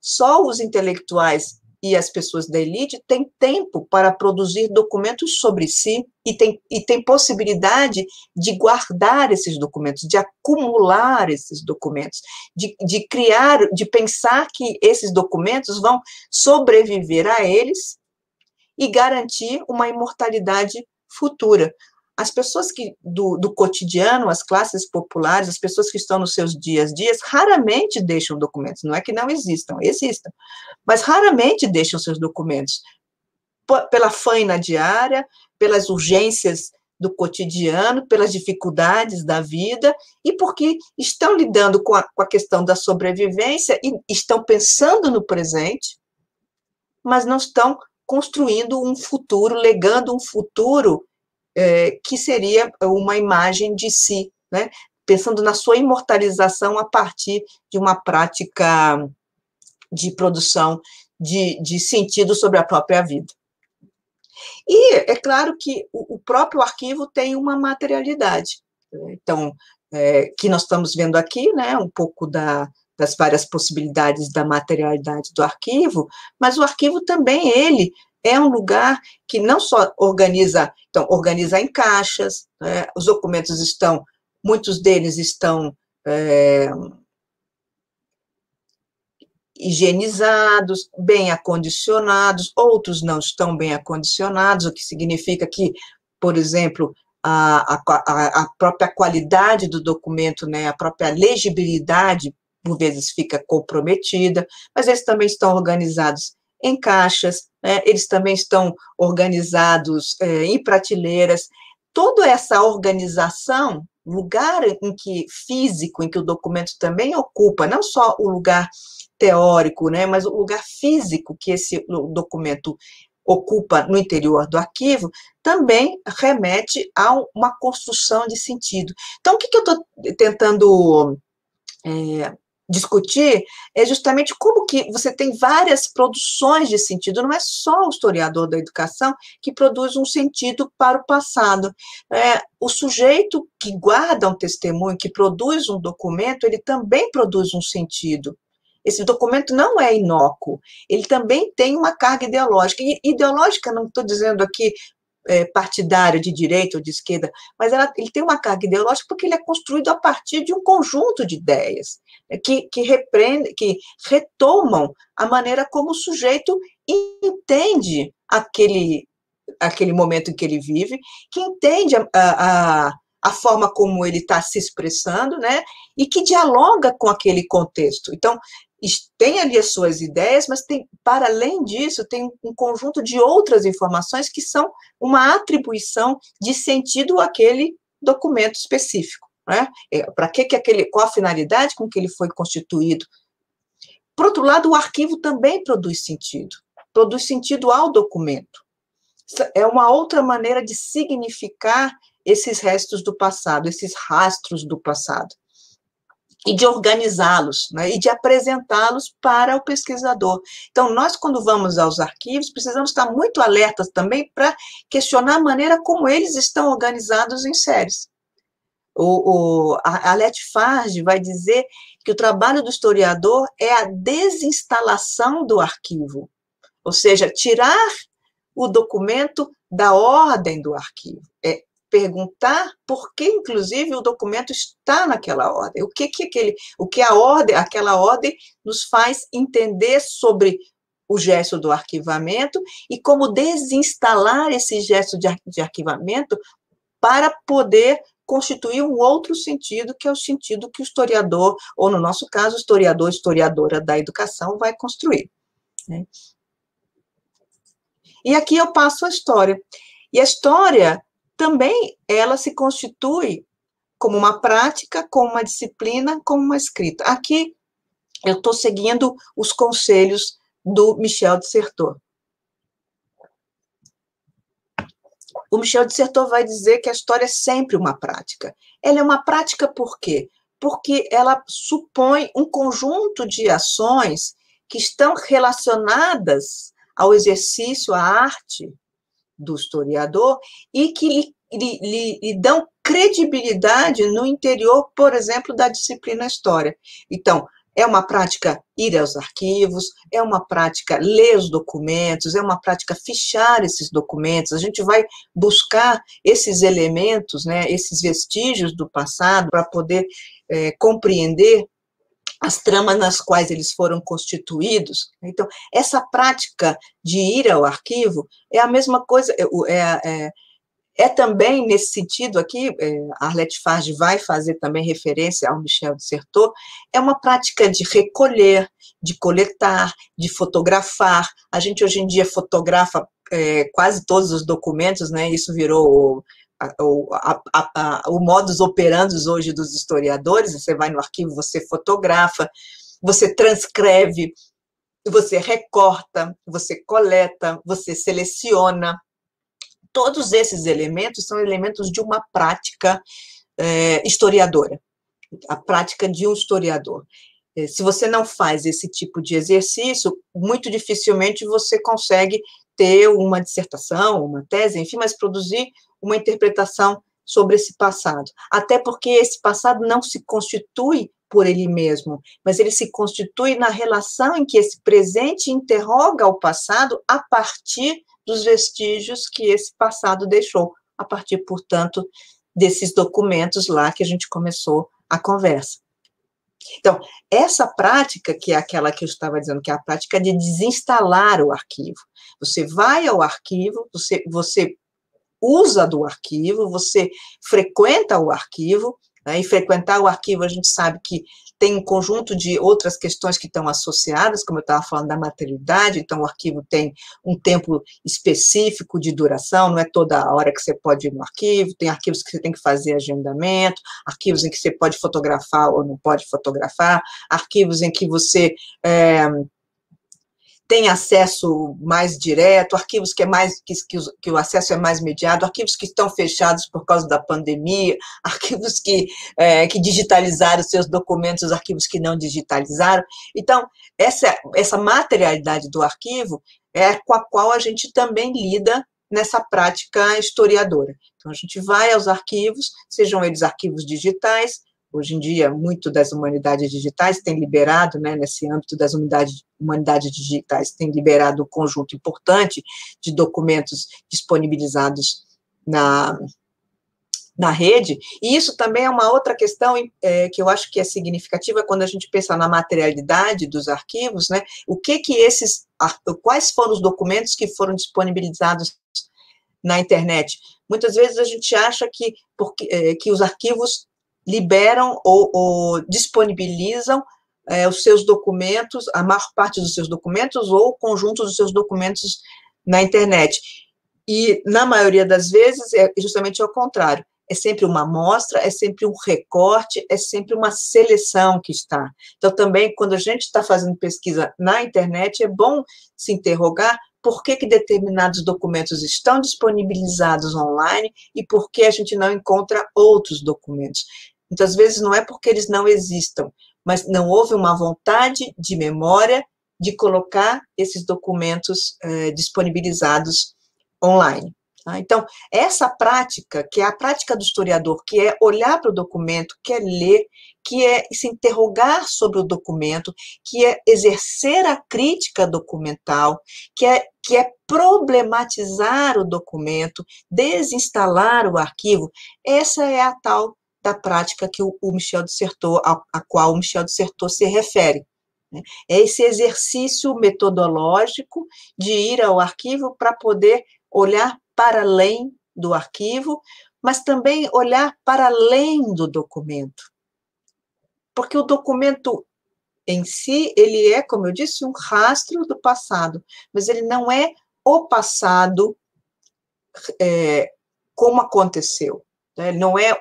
só os intelectuais e as pessoas da elite têm tempo para produzir documentos sobre si e tem possibilidade de guardar esses documentos, de acumular esses documentos, de criar, de pensar que esses documentos vão sobreviver a eles e garantir uma imortalidade futura. As pessoas do cotidiano, as classes populares, as pessoas que estão nos seus dias a dias, raramente deixam documentos. Não é que não existam, mas raramente deixam seus documentos. Pela faina diária, pelas urgências do cotidiano, pelas dificuldades da vida, e porque estão lidando com a questão da sobrevivência e estão pensando no presente, mas não estão construindo um futuro, legando um futuro que seria uma imagem de si, né? Pensando na sua imortalização a partir de uma prática de produção de sentido sobre a própria vida. E é claro que o próprio arquivo tem uma materialidade. Então, que nós estamos vendo aqui, né, um pouco das várias possibilidades da materialidade do arquivo, mas o arquivo também, ele é um lugar que não só organiza em caixas, né, os documentos muitos deles estão higienizados, bem acondicionados, outros não estão bem acondicionados, o que significa que, por exemplo, a própria qualidade do documento, né, a própria legibilidade, por vezes, fica comprometida, mas eles também estão organizados em caixas, né, eles também estão organizados em prateleiras. Toda essa organização, lugar físico em que o documento também ocupa, não só o lugar teórico, né, mas o lugar físico que esse documento ocupa no interior do arquivo, também remete a uma construção de sentido. Então, o que eu estou tentando discutir é justamente como que você tem várias produções de sentido, não é só o historiador da educação que produz um sentido para o passado. O sujeito que guarda um testemunho, que produz um documento, ele também produz um sentido. Esse documento não é inócuo, ele também tem uma carga ideológica. E ideológica, não estou dizendo aqui partidária de direita ou de esquerda, mas ele tem uma carga ideológica porque ele é construído a partir de um conjunto de ideias que retomam a maneira como o sujeito entende aquele momento em que ele vive, que entende a forma como ele está se expressando, né, e que dialoga com aquele contexto. Então, tem ali as suas ideias, mas para além disso, tem um conjunto de outras informações que são uma atribuição de sentido àquele documento específico, né? Qual a finalidade com que ele foi constituído. Por outro lado, o arquivo também produz sentido ao documento. É uma outra maneira de significar esses restos do passado, esses rastros do passado, e de organizá-los, né, e de apresentá-los para o pesquisador. Então, nós, quando vamos aos arquivos, precisamos estar muito alertas também para questionar a maneira como eles estão organizados em séries. A Alete Farge vai dizer que o trabalho do historiador é a desinstalação do arquivo, ou seja, tirar o documento da ordem do arquivo, perguntar por que, inclusive, o documento está naquela ordem, aquela ordem nos faz entender sobre o gesto do arquivamento e como desinstalar esse gesto de arquivamento para poder constituir um outro sentido, que é o sentido que o historiador, ou no nosso caso, o historiador, historiadora da educação, vai construir. Né? E aqui eu passo a história. E a história também, ela se constitui como uma prática, como uma disciplina, como uma escrita. Aqui eu estou seguindo os conselhos do Michel de Certeau. O Michel de Certeau vai dizer que a história é sempre uma prática. Ela é uma prática por quê? Porque ela supõe um conjunto de ações que estão relacionadas ao exercício, à arte do historiador e que lhe dão credibilidade no interior, por exemplo, da disciplina História. Então, é uma prática ir aos arquivos, é uma prática ler os documentos, é uma prática fichar esses documentos, a gente vai buscar esses elementos, né, esses vestígios do passado para poder compreender as tramas nas quais eles foram constituídos. Então, essa prática de ir ao arquivo é a mesma coisa, é também nesse sentido aqui, a Arlete Farge vai fazer também referência ao Michel de Certeau, é uma prática de recolher, de coletar, de fotografar. A gente hoje em dia fotografa quase todos os documentos, né? Isso virou o modus operandi hoje dos historiadores. Você vai no arquivo, você fotografa, você transcreve, você recorta, você coleta, você seleciona. Todos esses elementos são elementos de uma prática historiadora, a prática de um historiador. Se você não faz esse tipo de exercício, muito dificilmente você consegue ter uma dissertação, uma tese, enfim, mas produzir uma interpretação sobre esse passado. Até porque esse passado não se constitui por ele mesmo, mas ele se constitui na relação em que esse presente interroga o passado a partir dos vestígios que esse passado deixou, a partir, portanto, desses documentos lá que a gente começou a conversa. Então, essa prática, que é aquela que eu estava dizendo, que é a prática de desinstalar o arquivo. Você vai ao arquivo, você usa do arquivo, você frequenta o arquivo, né, e frequentar o arquivo a gente sabe que tem um conjunto de outras questões que estão associadas, como eu estava falando da materialidade, então o arquivo tem um tempo específico de duração, não é toda a hora que você pode ir no arquivo, tem arquivos que você tem que fazer agendamento, arquivos em que você pode fotografar ou não pode fotografar, arquivos em que você tem acesso mais direto, arquivos que o acesso é mais mediado, arquivos que estão fechados por causa da pandemia, arquivos que digitalizaram seus documentos, arquivos que não digitalizaram. Então, essa materialidade do arquivo é com a qual a gente também lida nessa prática historiadora. Então, a gente vai aos arquivos, sejam eles arquivos digitais. Hoje em dia, muito das humanidades digitais tem liberado, né, nesse âmbito das humanidades digitais, tem liberado um conjunto importante de documentos disponibilizados na rede, e isso também é uma outra questão que eu acho que é significativa quando a gente pensa na materialidade dos arquivos, né, quais foram os documentos que foram disponibilizados na internet. Muitas vezes a gente acha que os arquivos liberam ou disponibilizam os seus documentos, a maior parte dos seus documentos ou o conjunto dos seus documentos na internet. E, na maioria das vezes, é justamente ao contrário. É sempre uma amostra, é sempre um recorte, é sempre uma seleção que está. Então, também, quando a gente está fazendo pesquisa na internet, é bom se interrogar por que determinados documentos estão disponibilizados online e por que a gente não encontra outros documentos. Muitas vezes não é porque eles não existam, mas não houve uma vontade de memória de colocar esses documentos disponibilizados online. Tá? Então, essa prática, que é a prática do historiador, que é olhar para o documento, que é ler, que é se interrogar sobre o documento, que é exercer a crítica documental, que é problematizar o documento, desinstalar o arquivo, essa é a tal da prática que o Michel de Certeau, a qual o Michel de Certeau se refere. Né? É esse exercício metodológico de ir ao arquivo para poder olhar para além do arquivo, mas também olhar para além do documento. Porque o documento em si, ele é, como eu disse, um rastro do passado, mas ele não é o passado como aconteceu. Né? Não é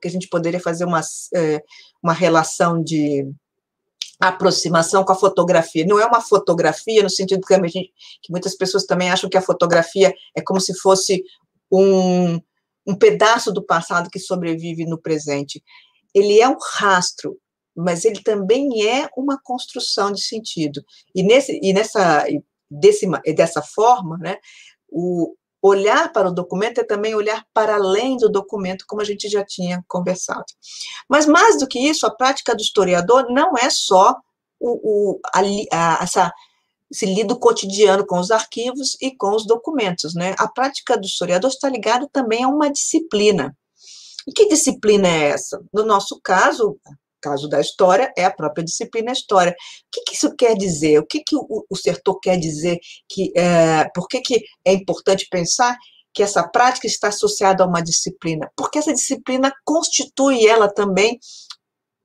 que a gente poderia fazer uma relação de aproximação com a fotografia. Não é uma fotografia no sentido que muitas pessoas também acham que a fotografia é como se fosse um pedaço do passado que sobrevive no presente. Ele é um rastro, mas ele também é uma construção de sentido. Dessa forma, né, o olhar para o documento é também olhar para além do documento, como a gente já tinha conversado. Mas, mais do que isso, a prática do historiador não é só esse lido cotidiano com os arquivos e com os documentos, né? A prática do historiador está ligada também a uma disciplina. E que disciplina é essa? No nosso caso da história, é a própria disciplina história. O que isso quer dizer? O que o Sertor quer dizer? Por que é importante pensar que essa prática está associada a uma disciplina? Porque essa disciplina constitui ela também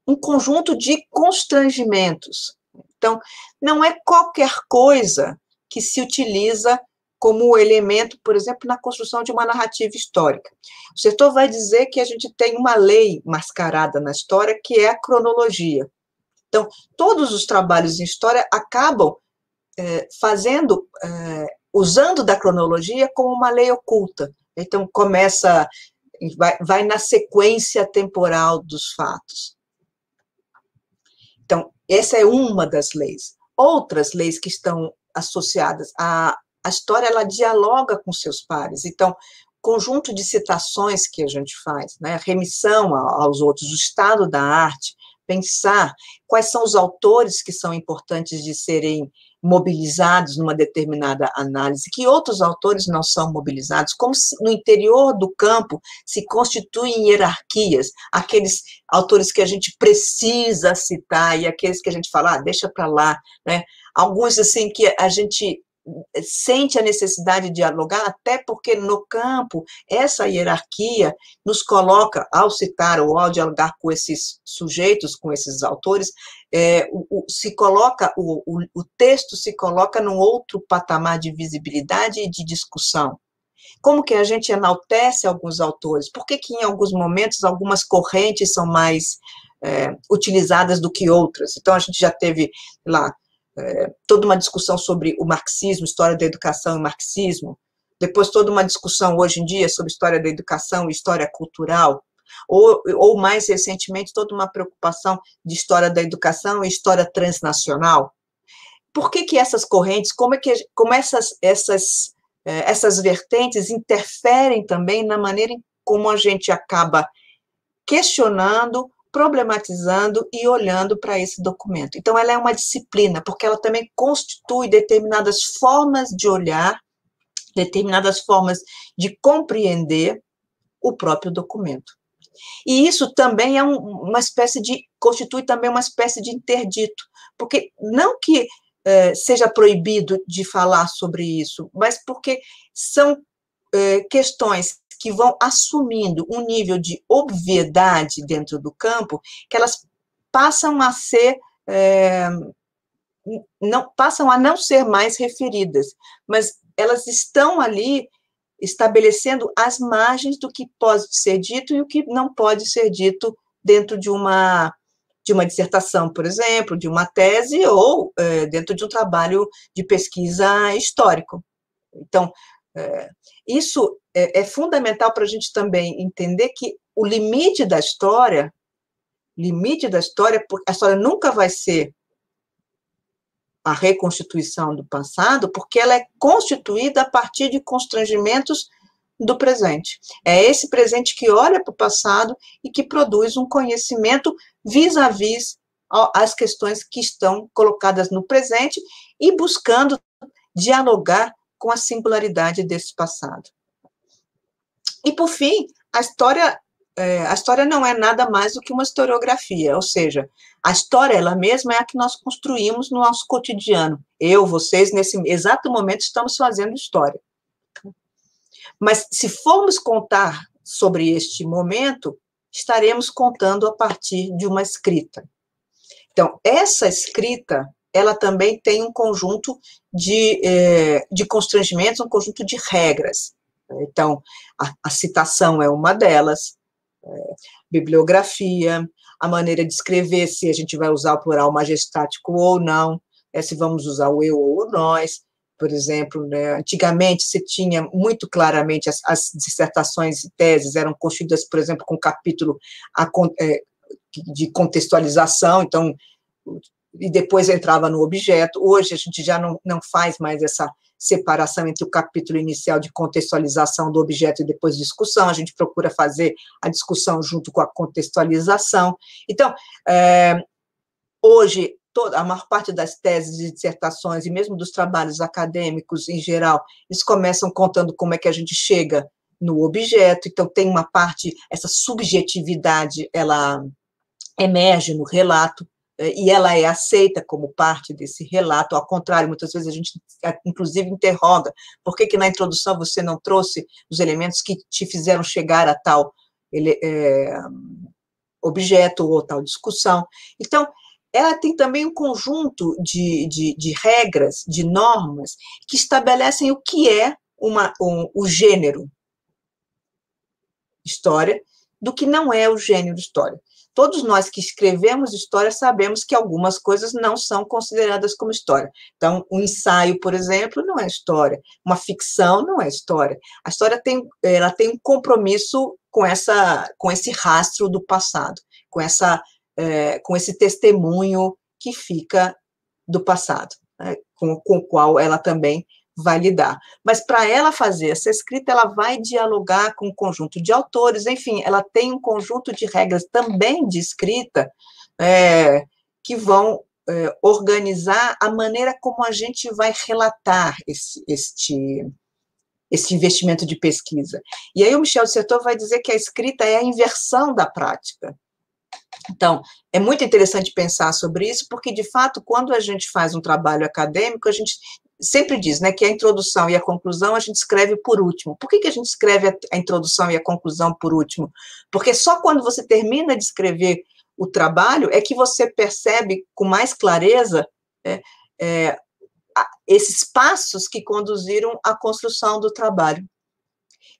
um conjunto de constrangimentos. Então, não é qualquer coisa que se utiliza como elemento, por exemplo, na construção de uma narrativa histórica. O Sertor vai dizer que a gente tem uma lei mascarada na história, que é a cronologia. Então, todos os trabalhos em história acabam usando da cronologia como uma lei oculta. Então, vai na sequência temporal dos fatos. Então, essa é uma das leis. Outras leis que estão associadas à história, ela dialoga com seus pares. Então, conjunto de citações que a gente faz, né? Remissão aos outros, o estado da arte, pensar quais são os autores que são importantes de serem mobilizados numa determinada análise, que outros autores não são mobilizados, como no interior do campo se constituem hierarquias, aqueles autores que a gente precisa citar e aqueles que a gente fala, deixa para lá, né? Alguns, assim, que a gente sente a necessidade de dialogar, até porque no campo essa hierarquia nos coloca, ao citar ou ao dialogar com esses sujeitos, com esses autores, o texto se coloca num outro patamar de visibilidade e de discussão. Como que a gente enaltece alguns autores? Por que em alguns momentos algumas correntes são mais utilizadas do que outras? Então, a gente já teve lá toda uma discussão sobre o marxismo, história da educação e marxismo, depois toda uma discussão hoje em dia sobre história da educação e história cultural, ou mais recentemente toda uma preocupação de história da educação e história transnacional. Por que essas correntes, como essas vertentes interferem também na maneira como a gente acaba questionando, problematizando e olhando para esse documento. Então, ela é uma disciplina, porque ela também constitui determinadas formas de olhar, determinadas formas de compreender o próprio documento. E isso também é constitui também uma espécie de interdito, porque não que seja proibido de falar sobre isso, mas porque são questões que vão assumindo um nível de obviedade dentro do campo, que elas passam a não ser mais referidas, mas elas estão ali estabelecendo as margens do que pode ser dito e o que não pode ser dito dentro de uma dissertação, por exemplo, de uma tese ou dentro de um trabalho de pesquisa histórico. Então, isso é fundamental para a gente também entender que o limite da história, a história nunca vai ser a reconstituição do passado, porque ela é constituída a partir de constrangimentos do presente. É esse presente que olha para o passado e que produz um conhecimento vis-à-vis as questões que estão colocadas no presente e buscando dialogar com a singularidade desse passado. E, por fim, a história não é nada mais do que uma historiografia, ou seja, a história ela mesma é a que nós construímos no nosso cotidiano. Eu, vocês, nesse exato momento, estamos fazendo história. Mas se formos contar sobre este momento, estaremos contando a partir de uma escrita. Então, essa escrita, ela também tem um conjunto de constrangimentos, um conjunto de regras. Então, a citação é uma delas, bibliografia, a maneira de escrever, se a gente vai usar o plural majestático ou não, se vamos usar o eu ou o nós. Por exemplo, né, antigamente se tinha muito claramente as dissertações e teses eram constituídas, por exemplo, com capítulo de contextualização, então, e depois entrava no objeto. Hoje a gente já não faz mais essa separação entre o capítulo inicial de contextualização do objeto e depois discussão, a gente procura fazer a discussão junto com a contextualização. Então, hoje, a maior parte das teses e dissertações, e mesmo dos trabalhos acadêmicos em geral, eles começam contando como é que a gente chega no objeto, então tem uma parte, essa subjetividade, ela emerge no relato, e ela é aceita como parte desse relato. Ao contrário, muitas vezes a gente, inclusive, interroga, por que na introdução você não trouxe os elementos que te fizeram chegar a tal objeto ou tal discussão. Então, ela tem também um conjunto de regras, de normas, que estabelecem o que é o gênero história, do que não é o gênero história. Todos nós que escrevemos história sabemos que algumas coisas não são consideradas como história. Então, um ensaio, por exemplo, não é história. Uma ficção não é história. A história ela tem um compromisso com esse rastro do passado, com esse testemunho que fica do passado, né, com o qual ela também vai lidar. Mas para ela fazer essa escrita, ela vai dialogar com um conjunto de autores, enfim, ela tem um conjunto de regras também de escrita que vão organizar a maneira como a gente vai relatar este investimento de pesquisa. E aí o Michel de Certeau vai dizer que a escrita é a inversão da prática. Então, é muito interessante pensar sobre isso, porque, de fato, quando a gente faz um trabalho acadêmico, a gente sempre diz, né, que a introdução e a conclusão a gente escreve por último. Por que a gente escreve a introdução e a conclusão por último? Porque só quando você termina de escrever o trabalho é que você percebe com mais clareza esses passos que conduziram à construção do trabalho.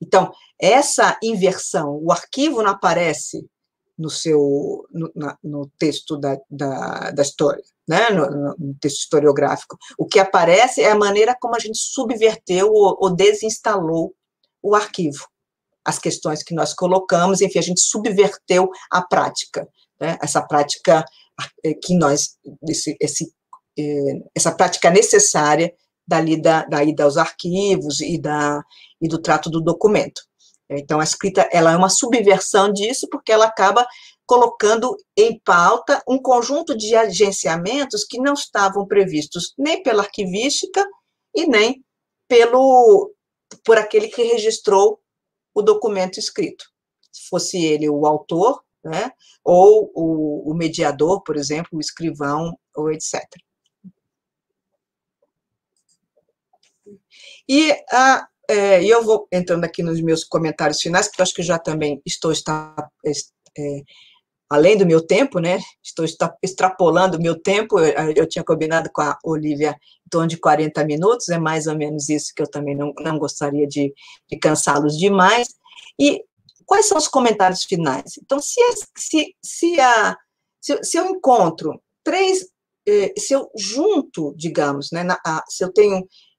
Então, essa inversão, o arquivo não aparece no texto da história, né? No texto historiográfico. O que aparece é a maneira como a gente subverteu ou desinstalou o arquivo. As questões que nós colocamos, enfim, a gente subverteu a prática, né? Essa prática que essa prática necessária da ida aos arquivos e do trato do documento. Então, a escrita ela é uma subversão disso, porque ela acaba colocando em pauta um conjunto de agenciamentos que não estavam previstos nem pela arquivística e nem por aquele que registrou o documento escrito. Se fosse ele o autor, né, ou o mediador, por exemplo, o escrivão, ou etc. E eu vou entrando aqui nos meus comentários finais, porque eu acho que já também além do meu tempo, né? Estou extrapolando o meu tempo. Eu tinha combinado com a Olivia em torno de 40 minutos, é mais ou menos isso, que eu também não gostaria de cansá-los demais. E quais são os comentários finais? Então, se eu encontro se eu junto, digamos, né,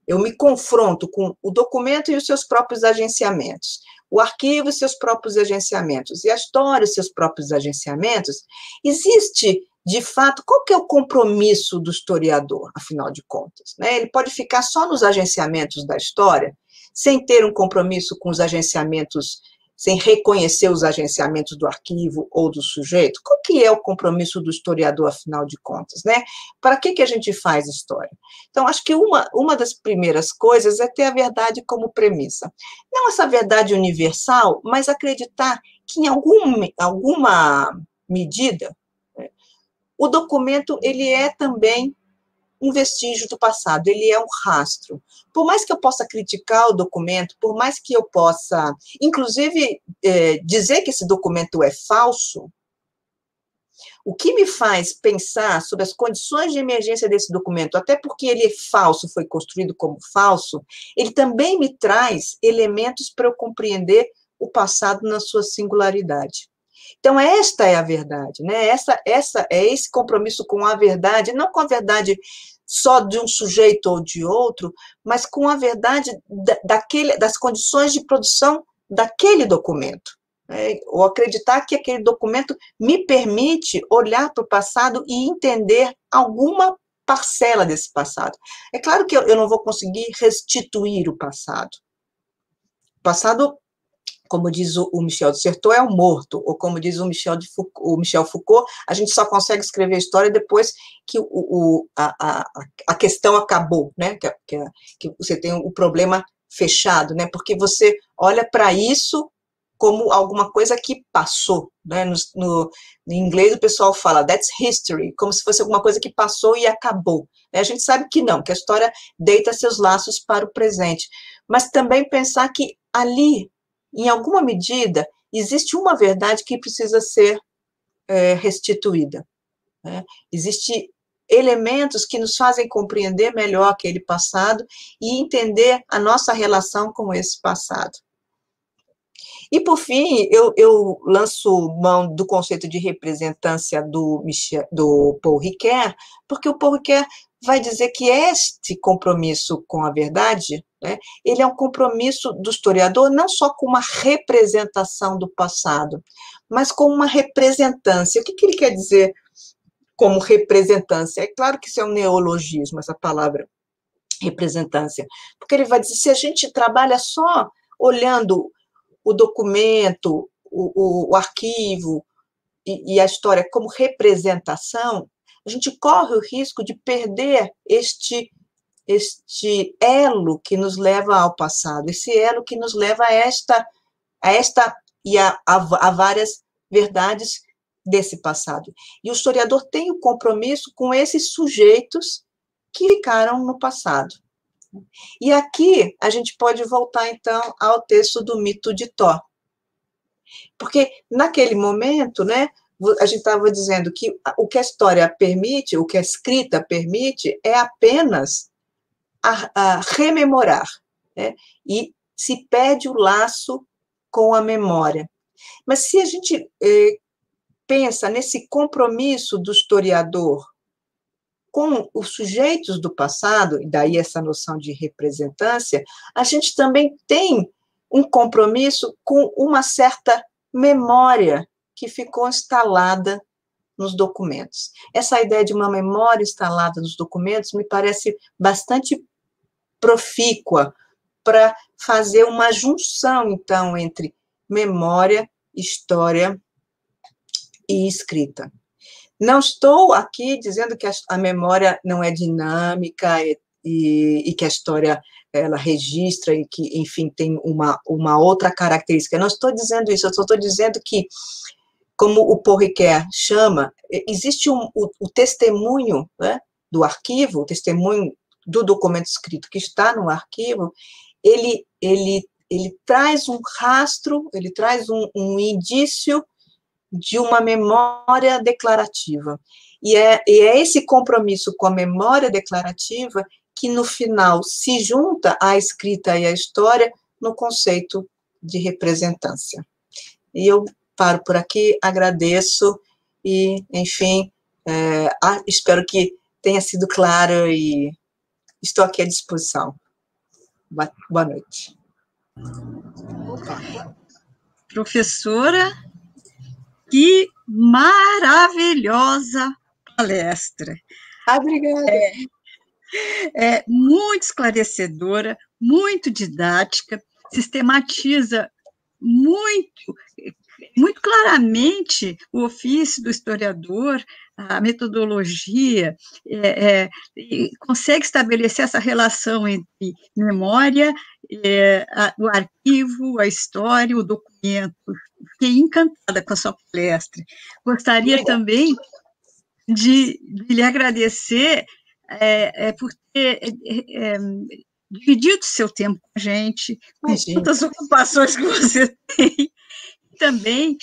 eu me confronto com o documento e os seus próprios agenciamentos, o arquivo e seus próprios agenciamentos, e a história e seus próprios agenciamentos, existe, de fato, qual que é o compromisso do historiador, afinal de contas? Né? Ele pode ficar só nos agenciamentos da história, sem ter um compromisso com os agenciamentos, sem reconhecer os agenciamentos do arquivo ou do sujeito? Qual que é o compromisso do historiador, afinal de contas, né? Para que a gente faz história? Então, acho que uma das primeiras coisas é ter a verdade como premissa. Não essa verdade universal, mas acreditar que, em alguma medida, né, o documento, ele é também um vestígio do passado, ele é um rastro. Por mais que eu possa criticar o documento, por mais que eu possa, inclusive, dizer que esse documento é falso, o que me faz pensar sobre as condições de emergência desse documento, até porque ele é falso, foi construído como falso, ele também me traz elementos para eu compreender o passado na sua singularidade. Então, esta é a verdade, né? Essa é esse compromisso com a verdade, não com a verdade só de um sujeito ou de outro, mas com a verdade das condições de produção daquele documento. Ou acreditar que aquele documento me permite olhar para o passado e entender alguma parcela desse passado. É claro que eu não vou conseguir restituir o passado. O passado, como diz o Michel de Certeau, é o morto, ou como diz o Michel Foucault, a gente só consegue escrever a história depois que a questão acabou, né? Que você tem o problema fechado, né? Porque você olha para isso como alguma coisa que passou, né? Em inglês o pessoal fala that's history, como se fosse alguma coisa que passou e acabou. A gente sabe que não, que a história deita seus laços para o presente, mas também pensar que ali, em alguma medida, existe uma verdade que precisa ser restituída. Né? Existem elementos que nos fazem compreender melhor aquele passado e entender a nossa relação com esse passado. E, por fim, eu lanço mão do conceito de representância do Paul Ricoeur, porque o Paul Ricoeur vai dizer que este compromisso com a verdade, né, ele é um compromisso do historiador não só com uma representação do passado, mas com uma representância. O que ele quer dizer como representância? É claro que isso é um neologismo, essa palavra representância, porque ele vai dizer, se a gente trabalha só olhando o documento, o arquivo e a história como representação, a gente corre o risco de perder este elo que nos leva ao passado, esse elo que nos leva a esta e a várias verdades desse passado. E o historiador tem o compromisso com esses sujeitos que ficaram no passado. E aqui a gente pode voltar, então, ao texto do mito de Thor. Porque, naquele momento, né, a gente estava dizendo que o que a história permite, o que a escrita permite, é apenas a rememorar, né, e se perde o laço com a memória. Mas se a gente pensa nesse compromisso do historiador com os sujeitos do passado, e daí essa noção de representância, a gente também tem um compromisso com uma certa memória que ficou instalada nos documentos. Essa ideia de uma memória instalada nos documentos me parece bastante profícua para fazer uma junção, então, entre memória, história e escrita. Não estou aqui dizendo que a memória não é dinâmica e que a história ela registra e que, enfim, tem uma outra característica. Eu não estou dizendo isso, eu só estou dizendo que, como o Paul Ricoeur chama, existe o testemunho, né, do arquivo, o testemunho do documento escrito que está no arquivo, ele traz um rastro, ele traz um indício de uma memória declarativa. E é esse compromisso com a memória declarativa que, no final, se junta à escrita e à história no conceito de representância. E eu paro por aqui, agradeço e, enfim, espero que tenha sido claro e estou aqui à disposição. Boa noite. Professora, que maravilhosa palestra. Obrigada. É muito esclarecedora, muito didática, sistematiza muito claramente o ofício do historiador, a metodologia, consegue estabelecer essa relação entre memória, o arquivo, a história, o documento. Fiquei encantada com a sua palestra. Gostaria também de lhe agradecer por ter dividido seu tempo com a gente, com tantas ocupações que você tem, e também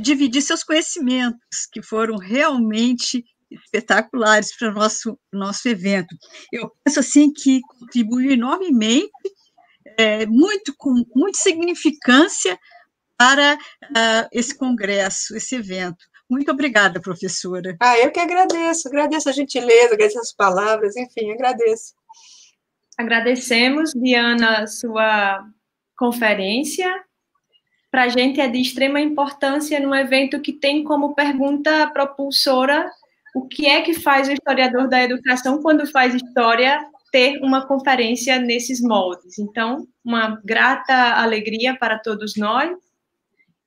dividir seus conhecimentos, que foram realmente espetaculares para o nosso evento. Eu penso assim que contribuiu enormemente, com muita significância para esse congresso, esse evento. Muito obrigada, professora. Eu que agradeço a gentileza, agradeço as palavras, enfim, agradeço. Agradecemos, Diana, sua conferência. Para a gente é de extrema importância num evento que tem como pergunta propulsora o que é que faz o historiador da educação quando faz história ter uma conferência nesses moldes. Então, uma grata alegria para todos nós.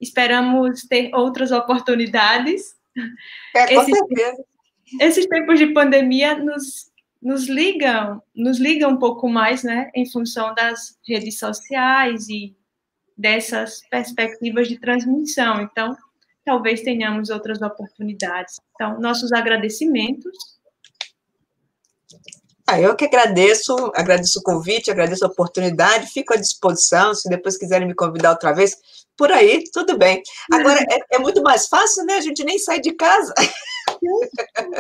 Esperamos ter outras oportunidades. Com certeza. Esses tempos de pandemia nos ligam um pouco mais, né, em função das redes sociais e dessas perspectivas de transmissão. Então, talvez tenhamos outras oportunidades. Então, nossos agradecimentos. Eu que agradeço o convite, agradeço a oportunidade, fico à disposição, se depois quiserem me convidar outra vez, por aí, tudo bem. Agora, é muito mais fácil, né? A gente nem sai de casa.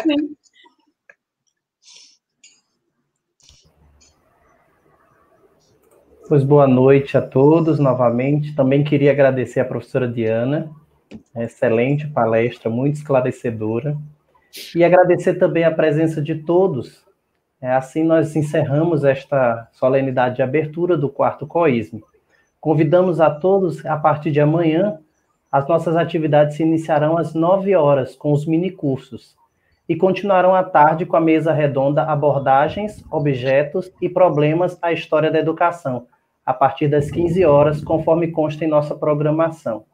Sim. Pois boa noite a todos novamente. Também queria agradecer à professora Diana, excelente palestra, muito esclarecedora, e agradecer também a presença de todos. Assim nós encerramos esta solenidade de abertura do quarto COISM. Convidamos a todos, a partir de amanhã, as nossas atividades se iniciarão às 9 horas, com os minicursos, e continuarão à tarde com a mesa redonda Abordagens, Objetos e Problemas à História da Educação, a partir das 15 horas, conforme consta em nossa programação.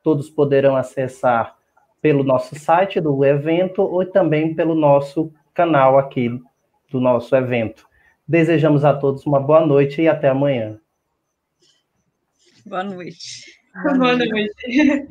Todos poderão acessar pelo nosso site do evento ou também pelo nosso canal aqui do nosso evento. Desejamos a todos uma boa noite e até amanhã. Boa noite. Boa noite.